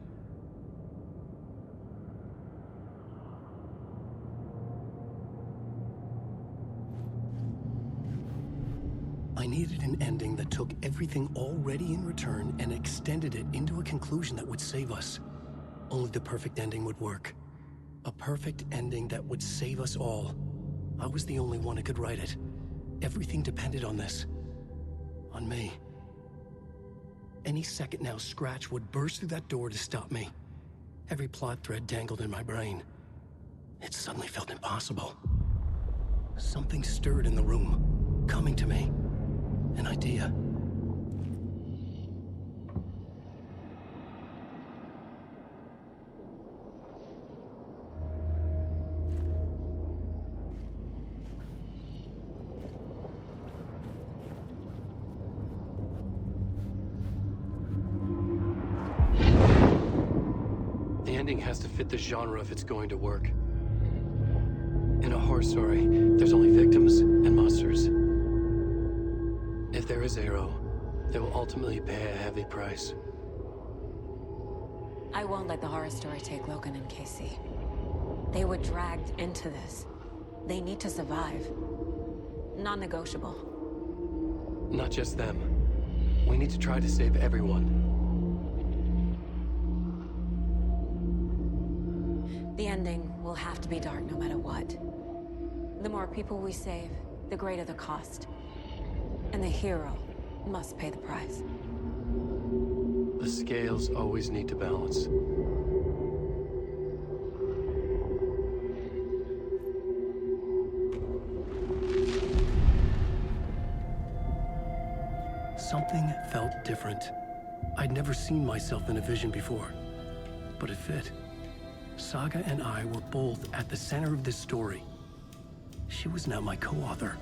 I needed an ending that took everything already in Return and extended it into a conclusion that would save us. Only the perfect ending would work. A perfect ending that would save us all. I was the only one who could write it. Everything depended on this. On me. Any second now, Scratch would burst through that door to stop me. Every plot thread dangled in my brain. It suddenly felt impossible. Something stirred in the room, coming to me. An idea. ending has to fit the genre if it's going to work. In a horror story, there's only victims and monsters. If there is Arrow, they will ultimately pay a heavy price. I won't let the horror story take Logan and Casey. They were dragged into this. They need to survive. Non-negotiable. Not just them. We need to try to save everyone. The ending will have to be dark no matter what. The more people we save, the greater the cost. And the hero must pay the price. The scales always need to balance. Something felt different. I'd never seen myself in a vision before, but it fit. Saga and I were both at the center of this story. She was now my co-author.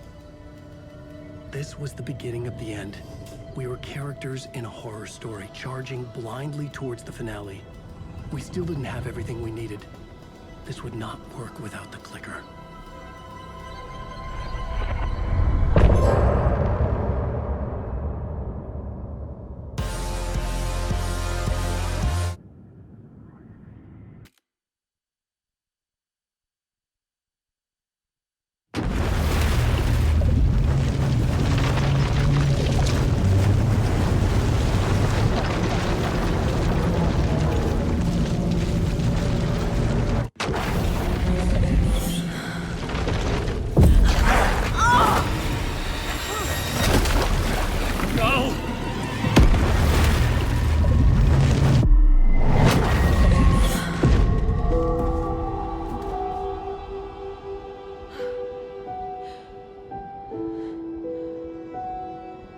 This was the beginning of the end. We were characters in a horror story, charging blindly towards the finale. We still didn't have everything we needed. This would not work without the clicker.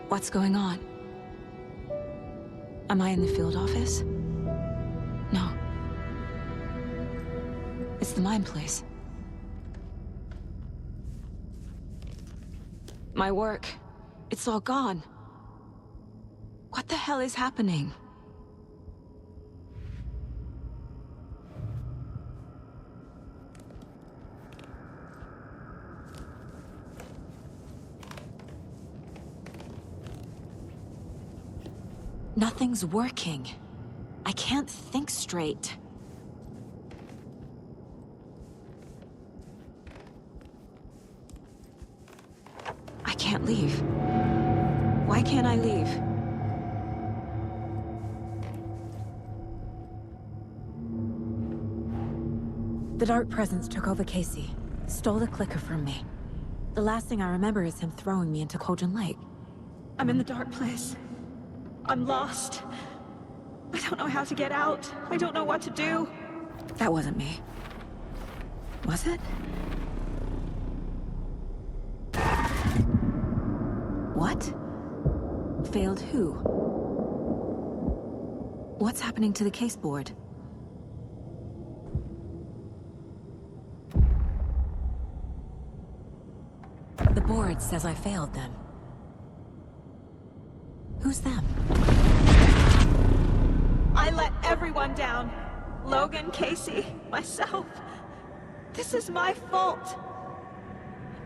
What's going on? Am I in the field office? No. It's the mine place. My work, it's all gone. What the hell is happening? Nothing's working. I can't think straight. I can't leave. Why can't I leave? The Dark Presence took over Casey, stole the clicker from me. The last thing I remember is him throwing me into Cauldron Lake. I'm in the dark place. I'm lost. I don't know how to get out. I don't know what to do. That wasn't me. Was it? What? Failed who? What's happening to the case board? The board says I failed them. Who's them? I let everyone down. Logan, Casey, myself. This is my fault.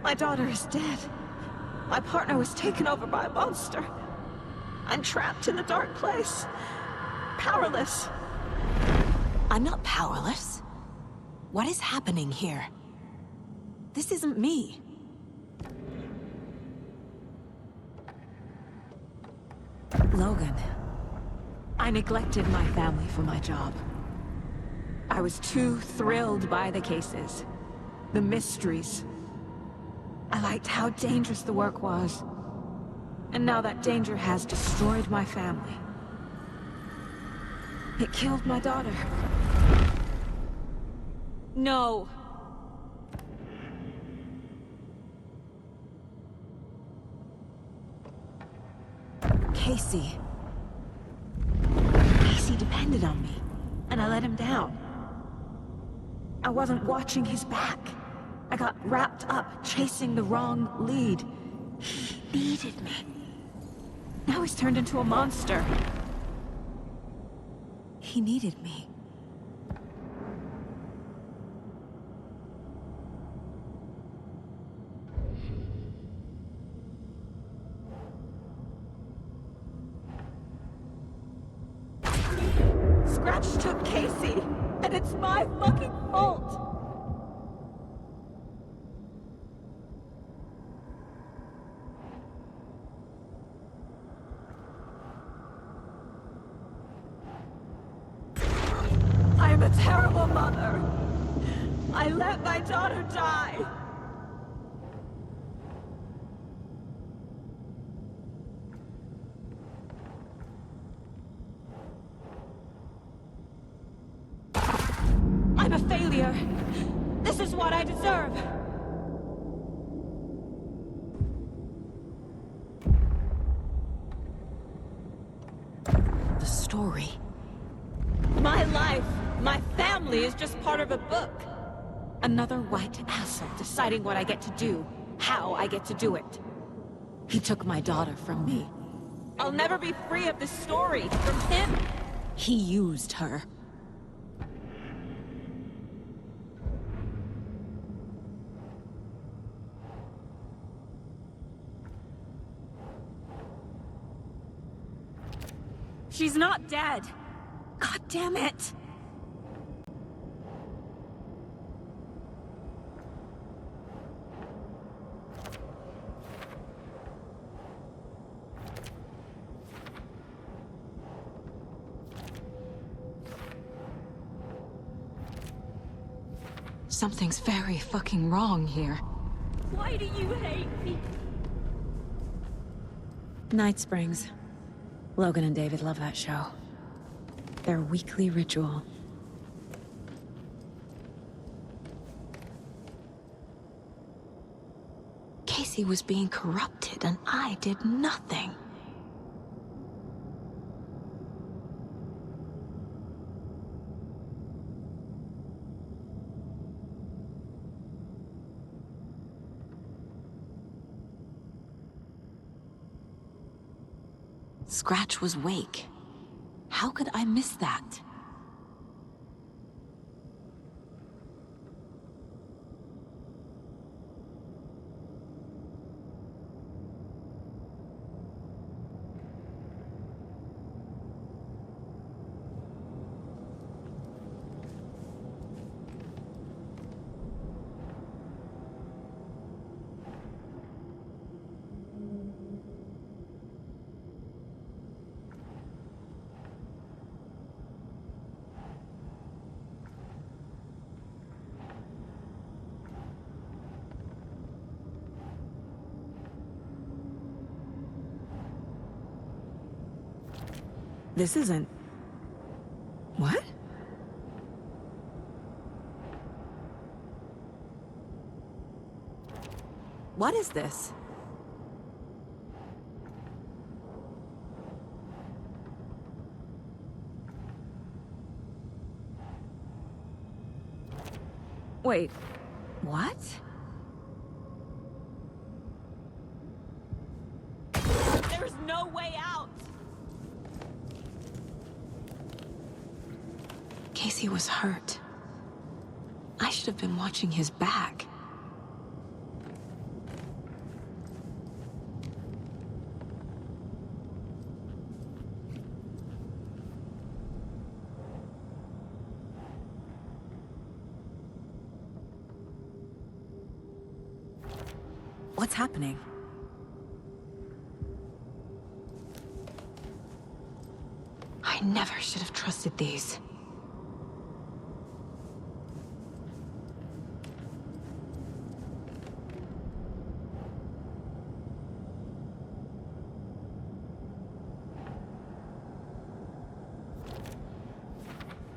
My daughter is dead. My partner was taken over by a monster. I'm trapped in the dark place. Powerless. I'm not powerless. What is happening here? This isn't me. Logan. I neglected my family for my job. I was too thrilled by the cases, the mysteries. I liked how dangerous the work was. And now that danger has destroyed my family. It killed my daughter. No. Casey. Casey depended on me, and I let him down. I wasn't watching his back. I got wrapped up chasing the wrong lead. He needed me. Now he's turned into a monster. He needed me. my fucking fault! I'm a terrible mother. I let my daughter die. I'm a failure. This is what I deserve. The story. My life, my family is just part of a book. Another white asshole deciding what I get to do, how I get to do it. He took my daughter from me. I'll never be free of this story from him. He used her. She's not dead. God damn it. Something's very fucking wrong here. Why do you hate me? Night Springs. Logan and David love that show. Their weekly ritual. Casey was being corrupted and I did nothing. Scratch was Wake. How could I miss that? This isn't... What? What is this? Wait, what? There's no way out! Casey was hurt. I should have been watching his back. What's happening? I never should have trusted these.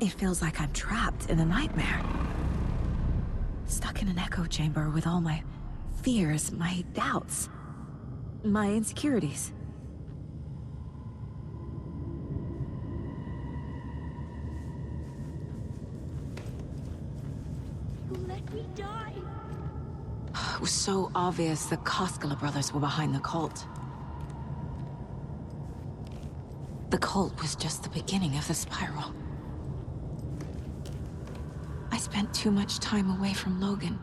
It feels like I'm trapped in a nightmare. Stuck in an echo chamber with all my fears, my doubts, my insecurities. You let me die. It was so obvious the Koskela brothers were behind the cult. The cult was just the beginning of the spiral. I spent too much time away from Logan.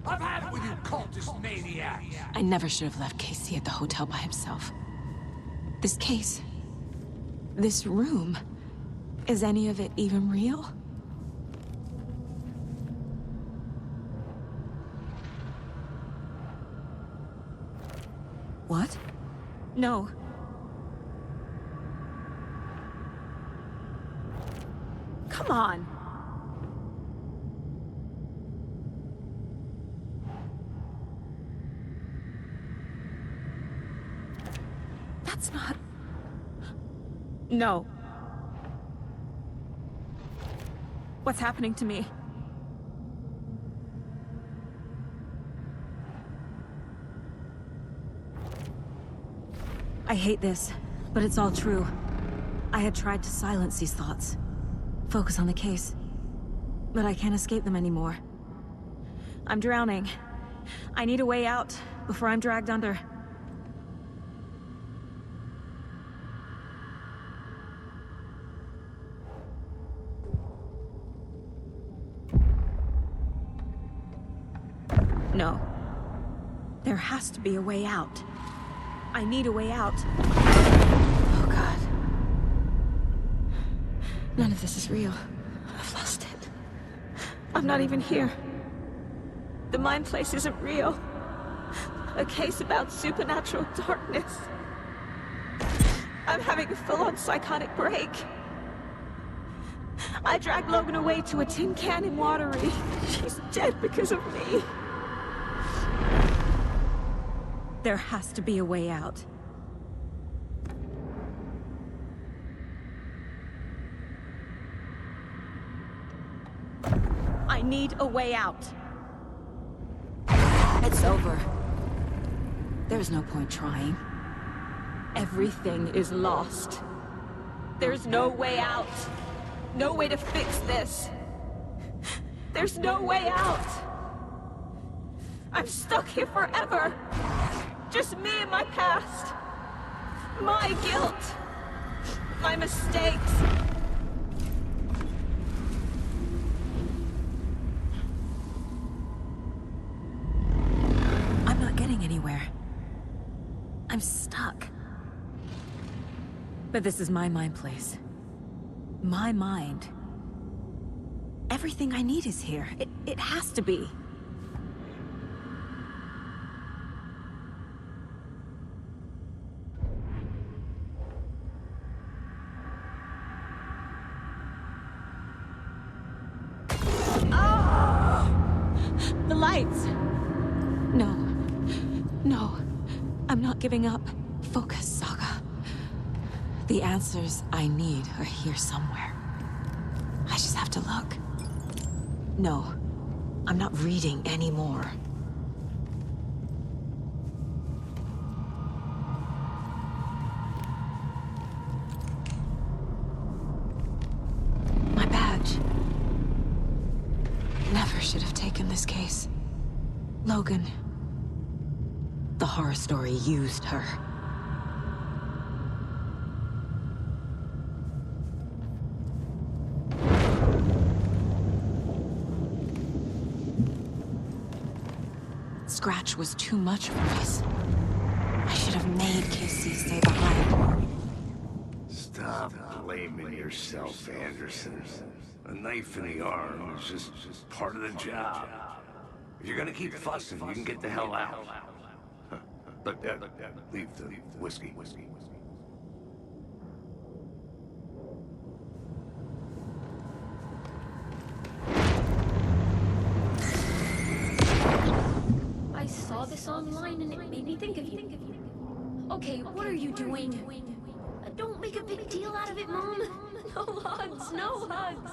I've had it with you cultist maniacs! I never should have left Casey at the hotel by himself. This case, this room, Is any of it even real? What? No. Come on. That's not... No. What's happening to me? I hate this, but it's all true. I had tried to silence these thoughts. Focus on the case. But I can't escape them anymore. I'm drowning. I need a way out before I'm dragged under. No. There has to be a way out. I need a way out. Oh, God. None of this is real. I've lost it. I'm not even here. The mind place isn't real. A case about supernatural darkness. I'm having a full-on psychotic break. I dragged Logan away to a tin can in Watery. She's dead because of me. There has to be a way out. I need a way out. It's over. There's no point trying. Everything is lost. There's no way out. No way to fix this. There's no way out. I'm stuck here forever. Just me and my past. My guilt. My mistakes. I'm not getting anywhere. I'm stuck. But this is my mind place. My mind. Everything I need is here. It has to be. The lights! No. No. I'm not giving up. Focus, Saga. The answers I need are here somewhere. I just have to look. No. I'm not reading anymore. My badge. Never should have taken this case. Logan. The horror story used her. Scratch was too much for us. I should have made Casey stay behind. Stop blaming yourself, Anderson. A knife in the arm is just part of the job. If you're gonna keep fussing, you can get the hell out. But leave the whiskey. I saw this online and it made me think of you. Okay, what are you doing? Don't make a big deal out of it, Mom. No hugs, no hugs.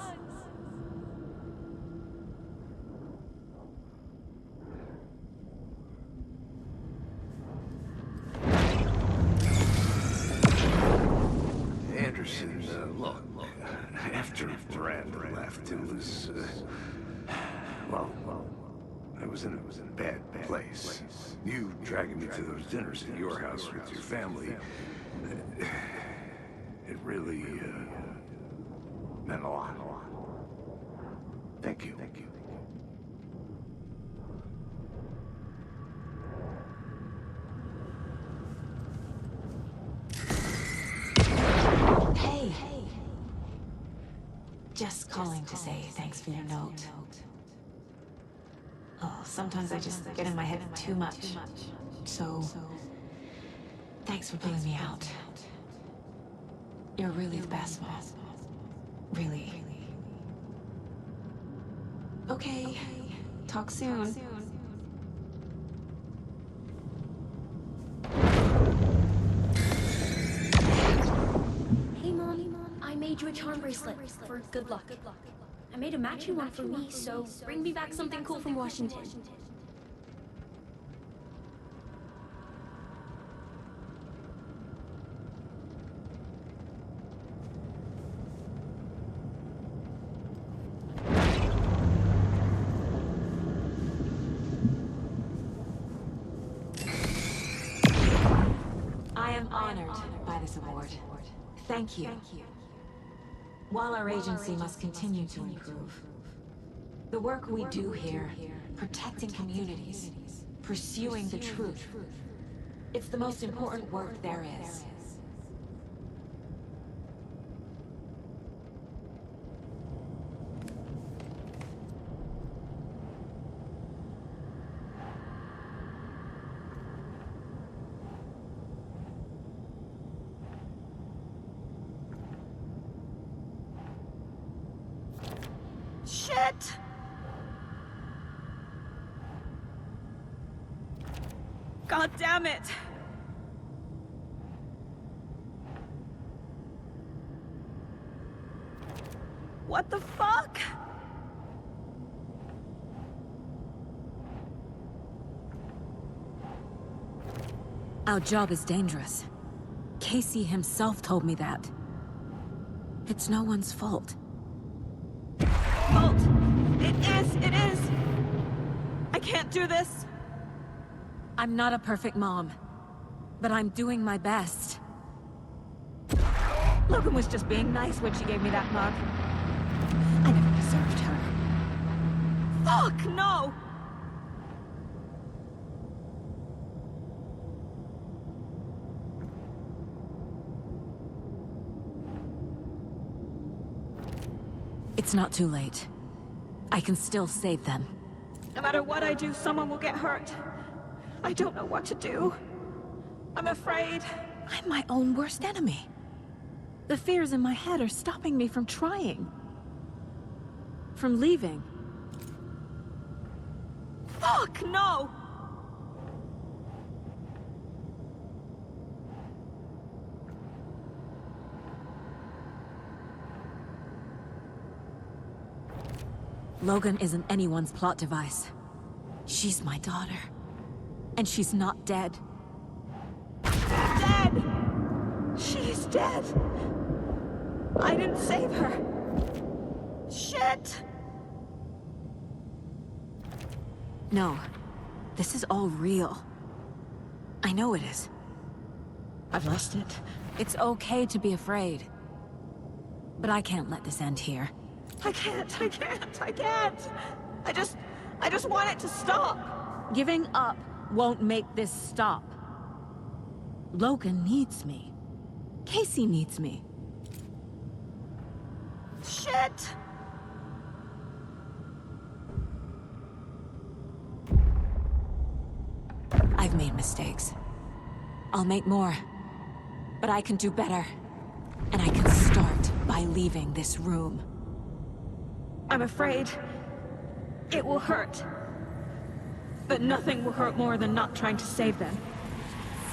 Anderson, look, after Miranda left, it was, well, I was in a bad place. You dragging me to those dinners at your house with your family, it really, meant a lot. Thank you. Hey. calling to say thanks for your note. Oh, sometimes I just get in my head too much. So, thanks for pulling me out. You're really the best, Mom. Really. Okay, talk soon. Hey, Mom, I made you a charm bracelet for good luck. I made a matching one for me, so bring me back something cool from Washington. I am honored by this award. Thank you. While our agency must continue to improve, the work we do here, protecting communities, pursuing the truth, it's the most important work there is. Shit! God damn it! What the fuck? Our job is dangerous. Casey himself told me that. It's no one's fault. Fault! It is! I can't do this! I'm not a perfect mom, but I'm doing my best. Logan was just being nice when she gave me that mug. I never deserved her. Fuck, no! It's not too late. I can still save them. No matter what I do, someone will get hurt. I don't know what to do. I'm afraid. I'm my own worst enemy. The fears in my head are stopping me from trying. From leaving. Fuck, no! Logan isn't anyone's plot device. She's my daughter. And she's not dead. Dead! She's dead! I didn't save her. Shit! No. This is all real. I know it is. I've lost it. It's okay to be afraid. But I can't let this end here. I can't. I just want it to stop. Giving up won't make this stop. Logan needs me. Casey needs me. Shit! I've made mistakes. I'll make more. But I can do better. And I can start by leaving this room. I'm afraid it will hurt. But nothing will hurt more than not trying to save them.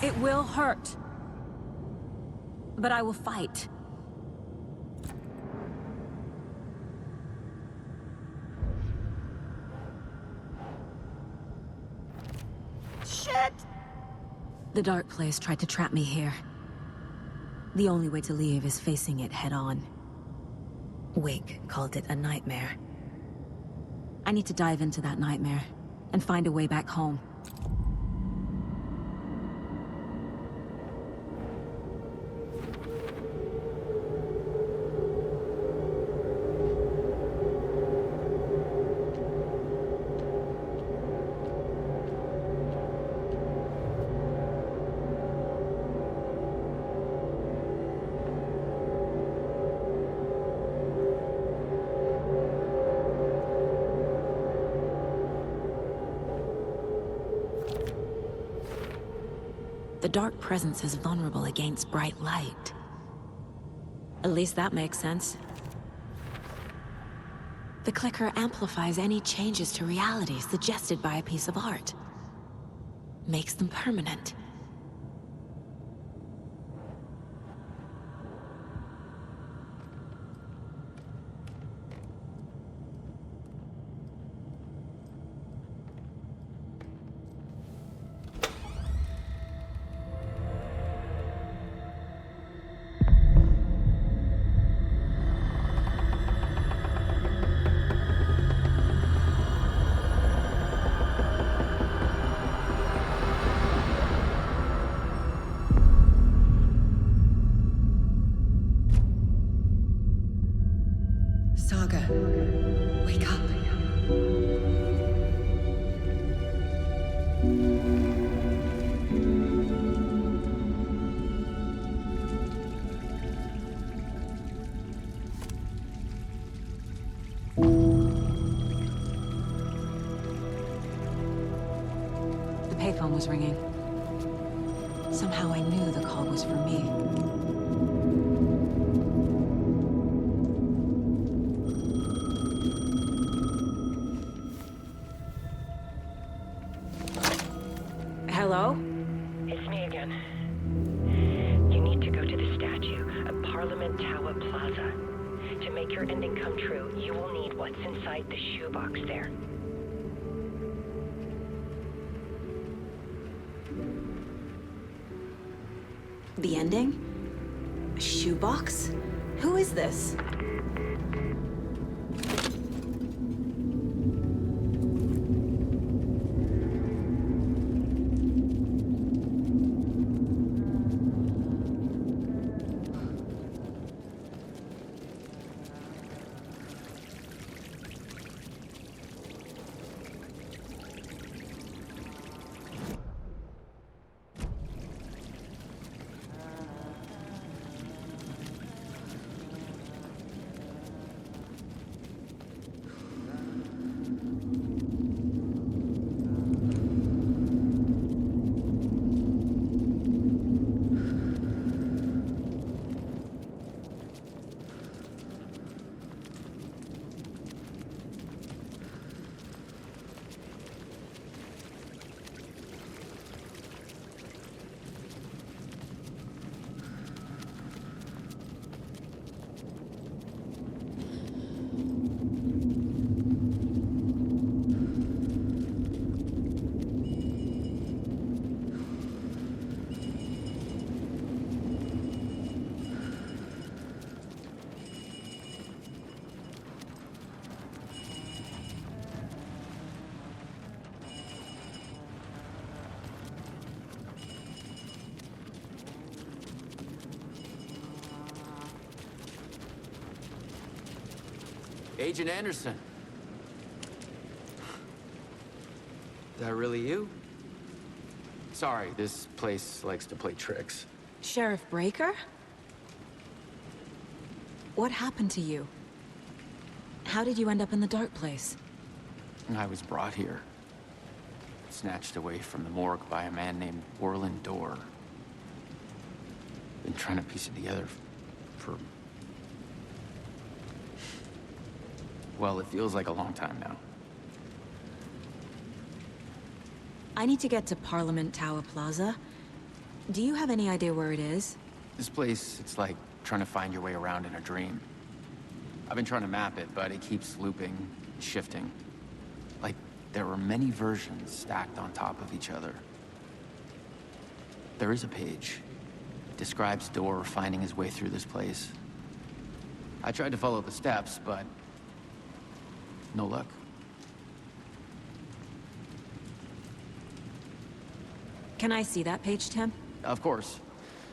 It will hurt. But I will fight. Shit! The dark place tried to trap me here. The only way to leave is facing it head-on. Wake called it a nightmare. I need to dive into that nightmare and find a way back home. the dark presence is vulnerable against bright light. At least that makes sense. The clicker amplifies any changes to reality suggested by a piece of art. Makes them permanent. Saga, wake up. The payphone was ringing. Somehow I knew the call was for me. Hello? It's me again. You need to go to the statue at Parliament Tower Plaza. To make your ending come true, you will need what's inside the shoebox there. The ending? A shoebox? Who is this? Agent Anderson. Is that really you? Sorry, this place likes to play tricks. Sheriff Breaker? What happened to you? How did you end up in the dark place? I was brought here. Snatched away from the morgue by a man named Orland Dorr. Been trying to piece it together for... well, it feels like a long time now. I need to get to Parliament Tower Plaza. Do you have any idea where it is? This place, it's like trying to find your way around in a dream. I've been trying to map it, but it keeps looping, shifting. Like there were many versions stacked on top of each other. There is a page. It describes Dorr finding his way through this place. I tried to follow the steps, but no luck. Can I see that page, Tim? Of course.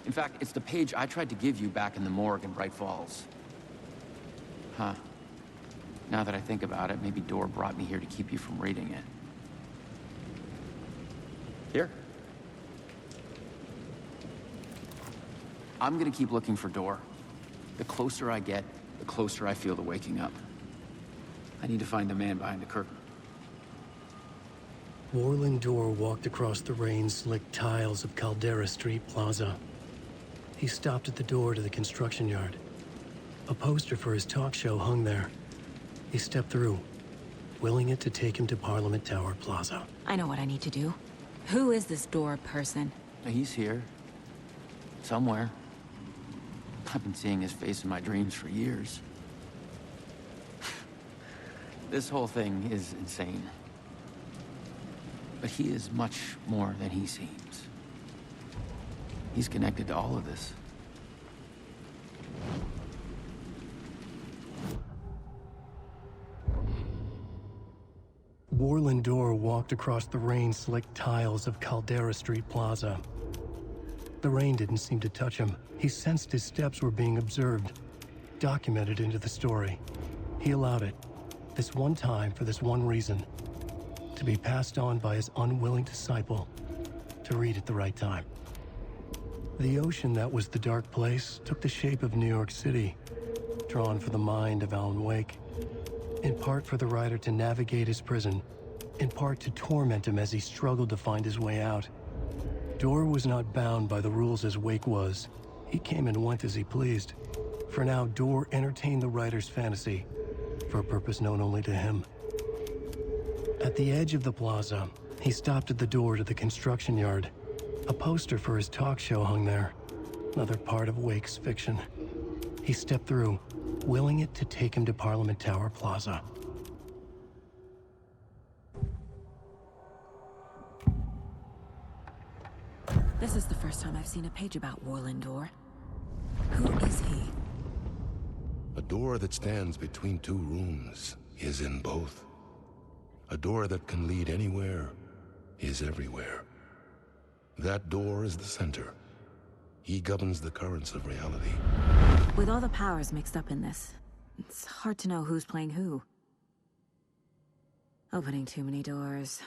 In fact, it's the page I tried to give you back in the morgue in Bright Falls. Huh. Now that I think about it, maybe Dorr brought me here to keep you from reading it. Here. I'm gonna keep looking for Dorr. The closer I get, the closer I feel to waking up. I need to find the man behind the curtain. Warland Dorr walked across the rain-slicked tiles of Caldera Street Plaza. He stopped at the door to the construction yard. A poster for his talk show hung there. He stepped through, willing it to take him to Parliament Tower Plaza. I know what I need to do. Who is this Dorr person? He's here. Somewhere. I've been seeing his face in my dreams for years. This whole thing is insane. But he is much more than he seems. He's connected to all of this. Warland Dorr walked across the rain-slicked tiles of Caldera Street Plaza. The rain didn't seem to touch him. He sensed his steps were being observed, documented into the story. He allowed it, this one time for this one reason, to be passed on by his unwilling disciple, to read at the right time. The ocean that was the dark place took the shape of New York City, drawn for the mind of Alan Wake, in part for the writer to navigate his prison, in part to torment him as he struggled to find his way out. Dorr was not bound by the rules as Wake was. He came and went as he pleased. For now, Dorr entertained the writer's fantasy, for a purpose known only to him. At the edge of the plaza, he stopped at the door to the construction yard. A poster for his talk show hung there, another part of Wake's fiction. He stepped through, willing it to take him to Parliament Tower Plaza. This is the first time I've seen a page about Warland Dorr. Who is he? A door that stands between two rooms is in both. A door that can lead anywhere is everywhere. That door is the center. He governs the currents of reality. With all the powers mixed up in this, it's hard to know who's playing who. Opening too many doors.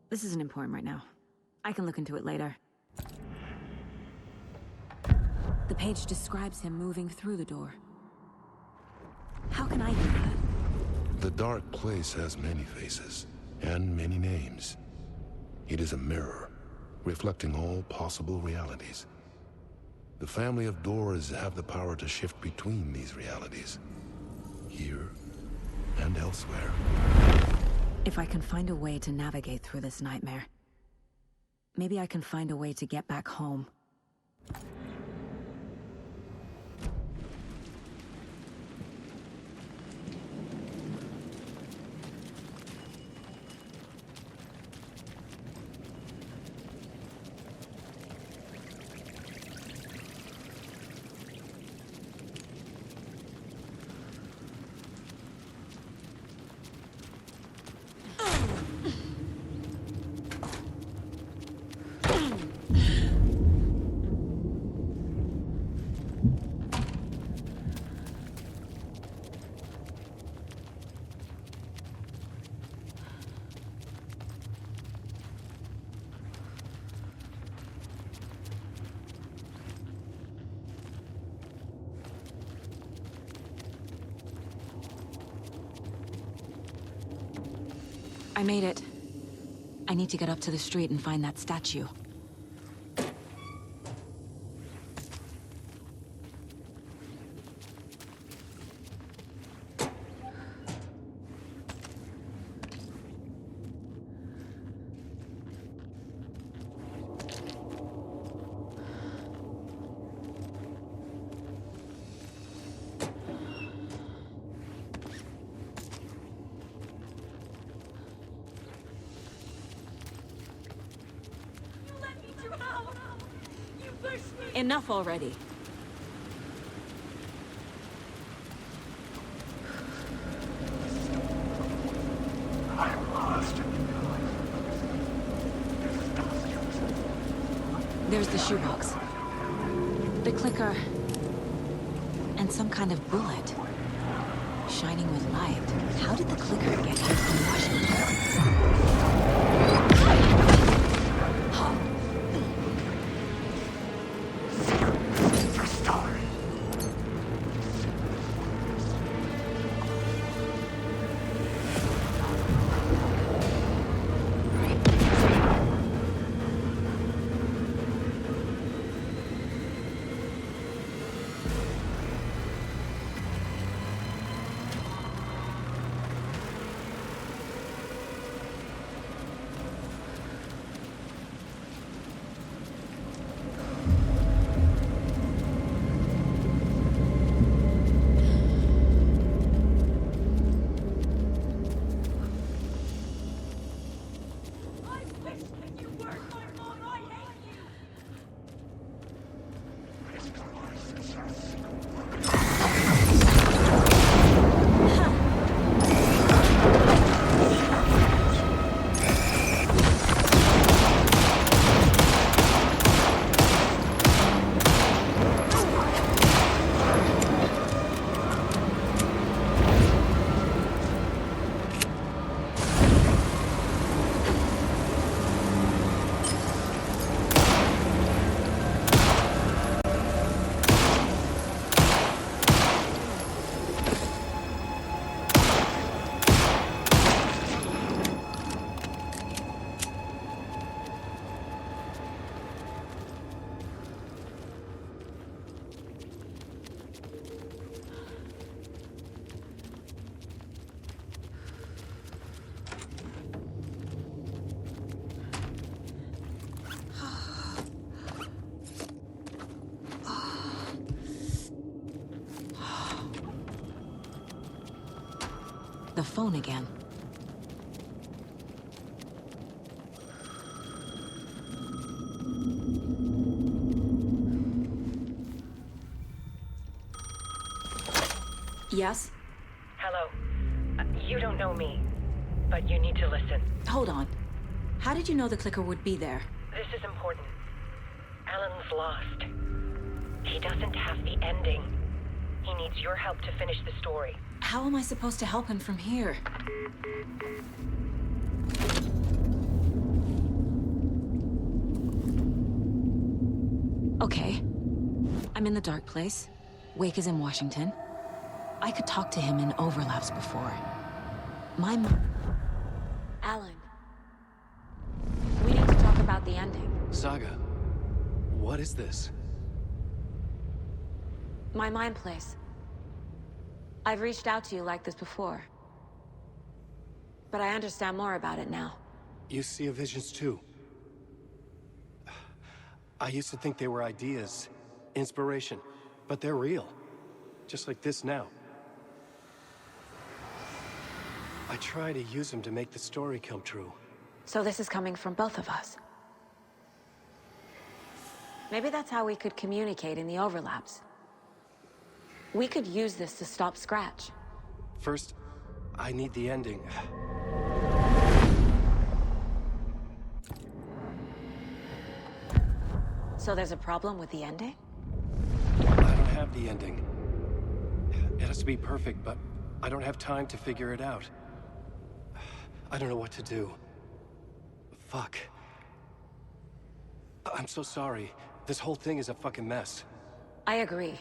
This isn't important right now. I can look into it later. The page describes him moving through the door. How can I do that? The dark place has many faces, and many names. It is a mirror, reflecting all possible realities. The family of Doors have the power to shift between these realities, here and elsewhere. If I can find a way to navigate through this nightmare, maybe I can find a way to get back home. I made it. I need to get up to the street and find that statue. Enough already. I'm lost. There's the shoebox. The clicker. And some kind of bullet. Shining with light. How did the clicker get here from Washington? The phone again. Yes? Hello. You don't know me, but you need to listen. Hold on. How did you know the clicker would be there? This is important. Alan's lost. He doesn't have the ending. He needs your help to finish the story. How am I supposed to help him from here? Okay. I'm in the dark place. Wake is in Washington. I could talk to him in overlaps before. Alan. We need to talk about the ending. Saga, what is this? My mind place. I've reached out to you like this before. But I understand more about it now. You see visions too. I used to think they were ideas, inspiration, but they're real. Just like this now. I try to use them to make the story come true. So this is coming from both of us. Maybe that's how we could communicate in the overlaps. We could use this to stop Scratch. First, I need the ending. So there's a problem with the ending? I don't have the ending. It has to be perfect, but I don't have time to figure it out. I don't know what to do. Fuck. I'm so sorry. This whole thing is a fucking mess. I agree.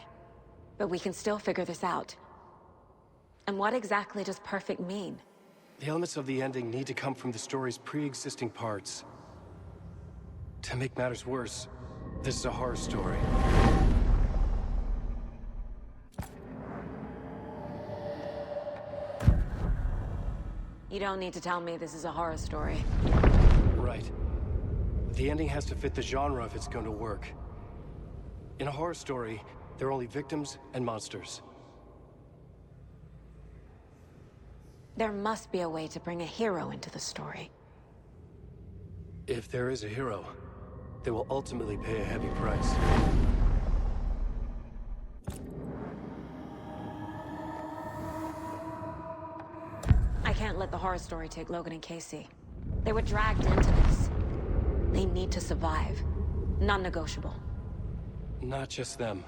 But we can still figure this out. And what exactly does perfect mean? The elements of the ending need to come from the story's pre-existing parts. To make matters worse, this is a horror story. You don't need to tell me this is a horror story. Right. The ending has to fit the genre if it's going to work. In a horror story, there are only victims and monsters. There must be a way to bring a hero into the story. If there is a hero, they will ultimately pay a heavy price. I can't let the horror story take Logan and Casey. They were dragged into this. They need to survive. Non-negotiable. Not just them.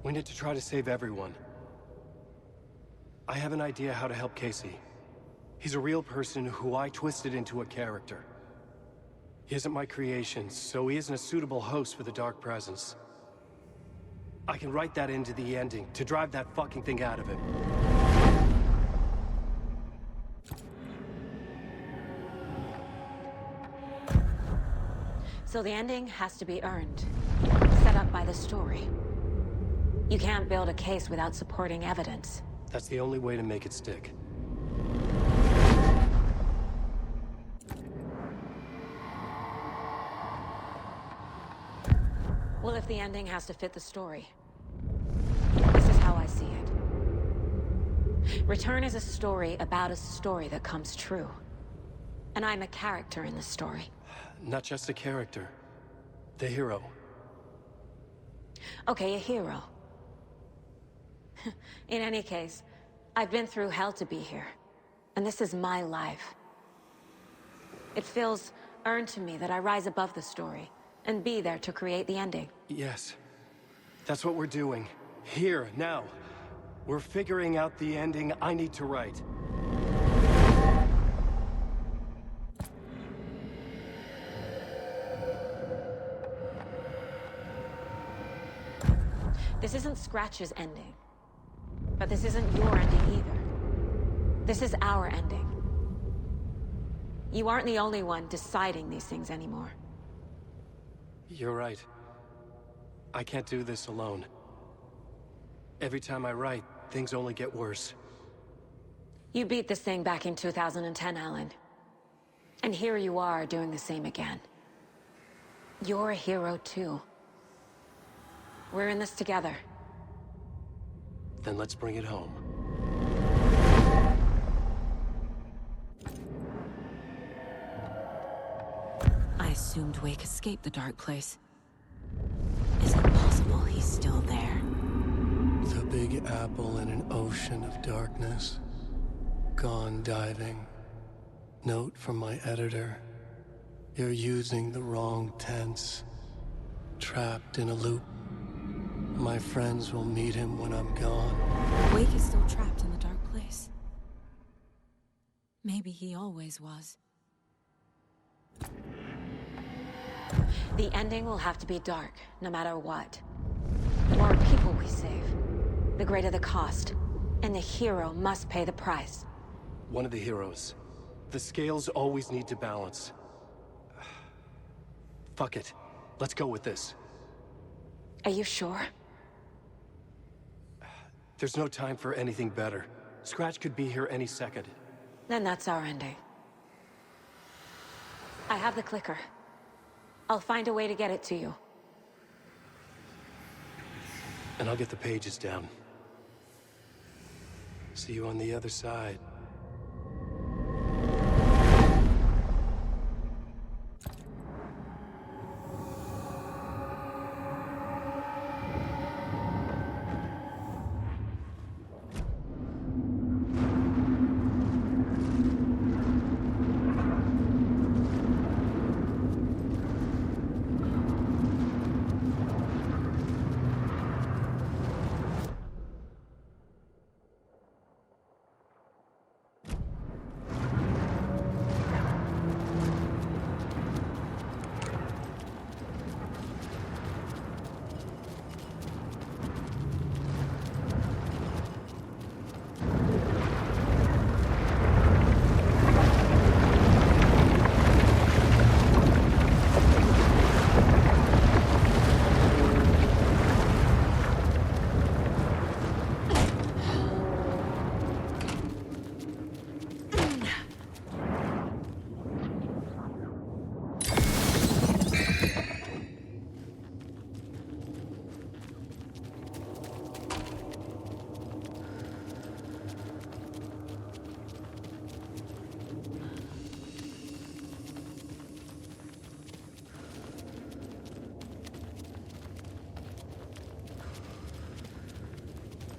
We need to try to save everyone. I have an idea how to help Casey. He's a real person who I twisted into a character. He isn't my creation, so he isn't a suitable host for the Dark Presence. I can write that into the ending to drive that fucking thing out of him. So the ending has to be earned. Set up by the story. You can't build a case without supporting evidence. That's the only way to make it stick. Well, if the ending has to fit the story, this is how I see it. Return is a story about a story that comes true. And I'm a character in the story. Not just a character. The hero. Okay, a hero. In any case, I've been through hell to be here. And this is my life. It feels earned to me that I rise above the story and be there to create the ending. Yes. That's what we're doing. Here, now. We're figuring out the ending I need to write. This isn't Scratch's ending. But this isn't your ending either. This is our ending. You aren't the only one deciding these things anymore. You're right. I can't do this alone. Every time I write, things only get worse. You beat this thing back in 2010, Alan. And here you are doing the same again. You're a hero too. We're in this together. Then let's bring it home. assumed Wake escaped the dark place. Is it possible he's still there? The Big Apple in an ocean of darkness. Gone diving. Note from my editor. You're using the wrong tense. Trapped in a loop. My friends will meet him when I'm gone. Wake is still trapped in the dark place. Maybe he always was. The ending will have to be dark, no matter what. The more people we save, the greater the cost. And the hero must pay the price. One of the heroes. The scales always need to balance. Fuck it. Let's go with this. Are you sure? There's no time for anything better. Scratch could be here any second. Then that's our ending. I have the clicker. I'll find a way to get it to you. And I'll get the pages down. See you on the other side.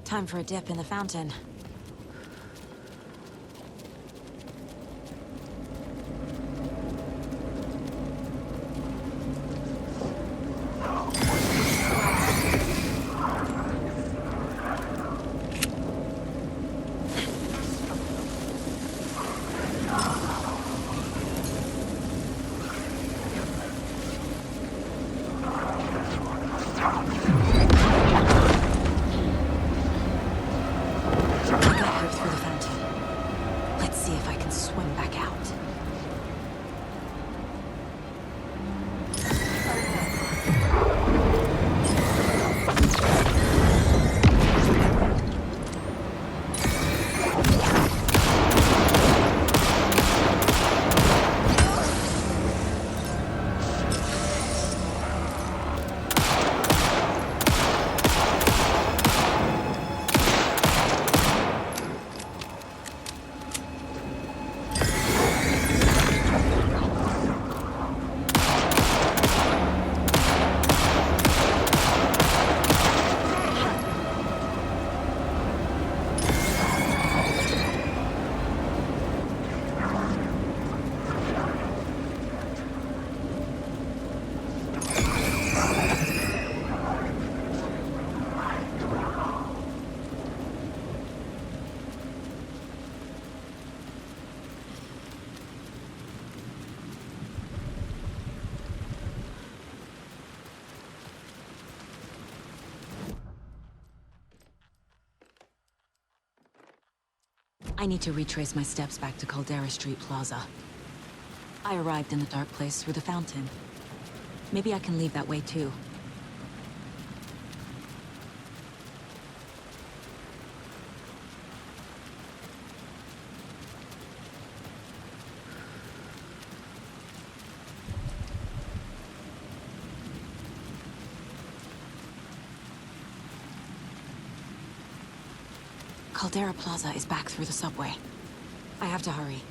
Time for a dip in the fountain. I need to retrace my steps back to Caldera Street Plaza. I arrived in the dark place through the fountain. Maybe I can leave that way too. Caldera Plaza is back through the subway. I have to hurry.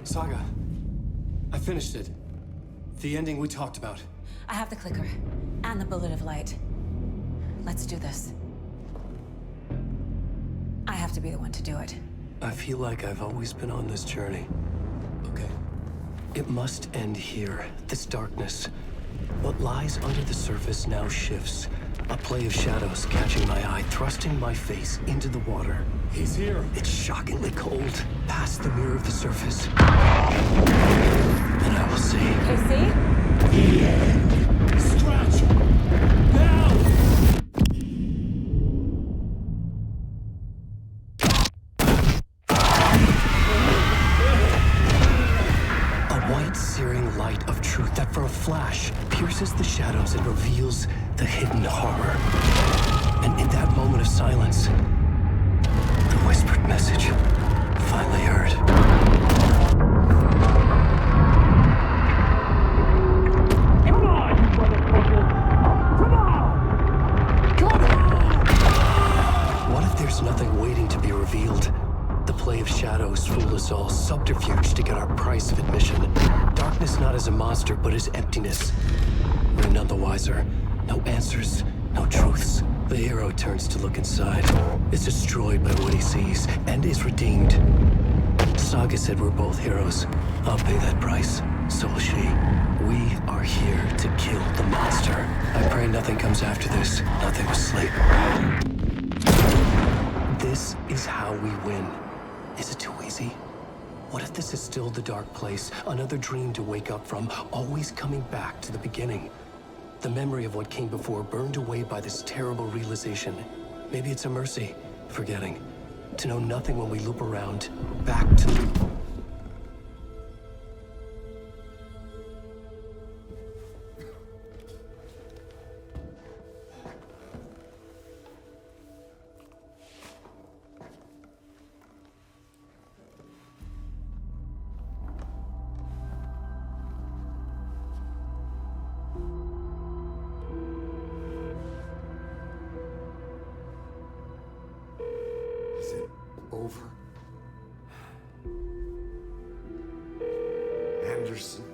Saga, I finished it. The ending we talked about. I have the clicker and the bullet of light. Let's do this. I have to be the one to do it. I feel like I've always been on this journey. Okay. It must end here, this darkness. What lies under the surface now shifts. A play of shadows catching my eye, thrusting my face into the water. He's here. It's shockingly cold, past the mirror of the surface. And I will see. KC? Stretch! Now! A white, searing light of truth that for a flash pierces the shadows and reveals the hidden horror. And in that moment of silence, the whispered message finally heard. Come on, you motherfucker! Come on! Come on! What if there's nothing waiting to be revealed? The play of shadows fool us all, subterfuge to get our price of admission. Darkness not as a monster, but as emptiness. We're none the wiser. No answers, no truths. The hero turns to look inside, is destroyed by what he sees, and is redeemed. Saga said we're both heroes. I'll pay that price. So will she. We are here to kill the monster. I pray nothing comes after this. Nothing but sleep. This is how we win. Is it too easy? What if this is still the dark place? Another dream to wake up from, always coming back to the beginning. The memory of what came before burned away by this terrible realization. Maybe it's a mercy, forgetting. To know nothing when we loop around, back to... Is it over? Anderson?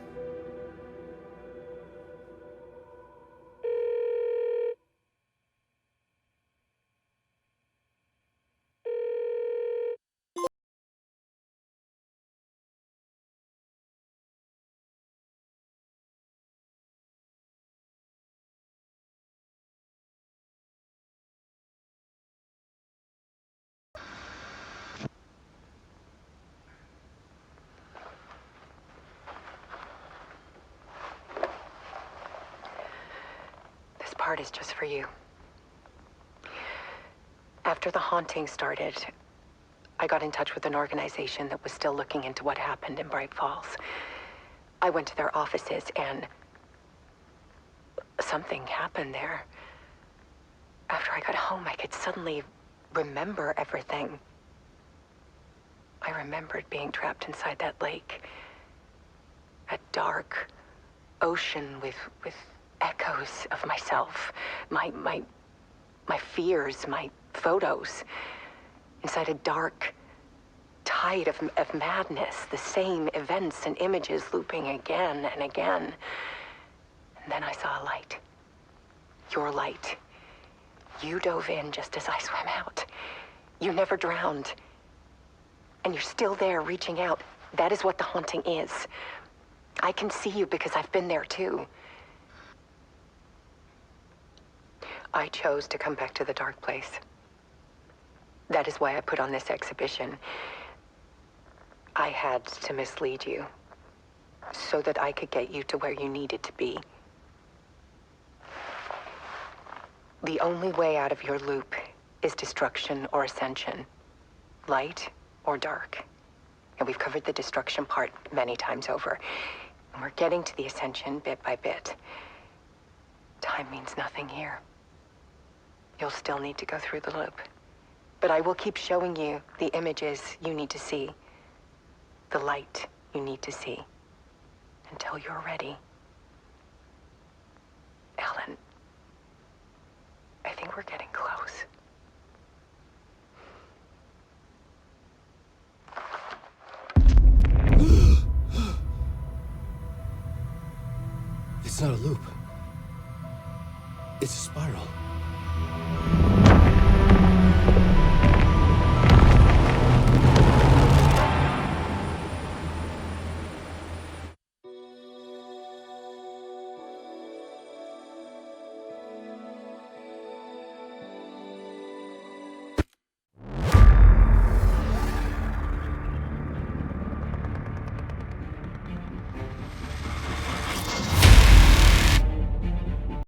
This part is just for you. After the haunting started, I got in touch with an organization that was still looking into what happened in Bright Falls. I went to their offices and something happened there. After I got home, I could suddenly remember everything. I remembered being trapped inside that lake. A dark ocean with echoes of myself. My fears, my photos. Inside a dark tide of madness. The same events and images looping again and again. And then I saw a light. Your light. You dove in just as I swam out. You never drowned. And you're still there reaching out. That is what the haunting is. I can see you because I've been there too. I chose to come back to the dark place. That is why I put on this exhibition. I had to mislead you so that I could get you to where you needed to be. The only way out of your loop is destruction or ascension, light or dark. And we've covered the destruction part many times over. And we're getting to the ascension bit by bit. Time means nothing here. You'll still need to go through the loop. But I will keep showing you the images you need to see, the light you need to see, until you're ready. Ellen, I think we're getting close. It's not a loop. It's a spiral.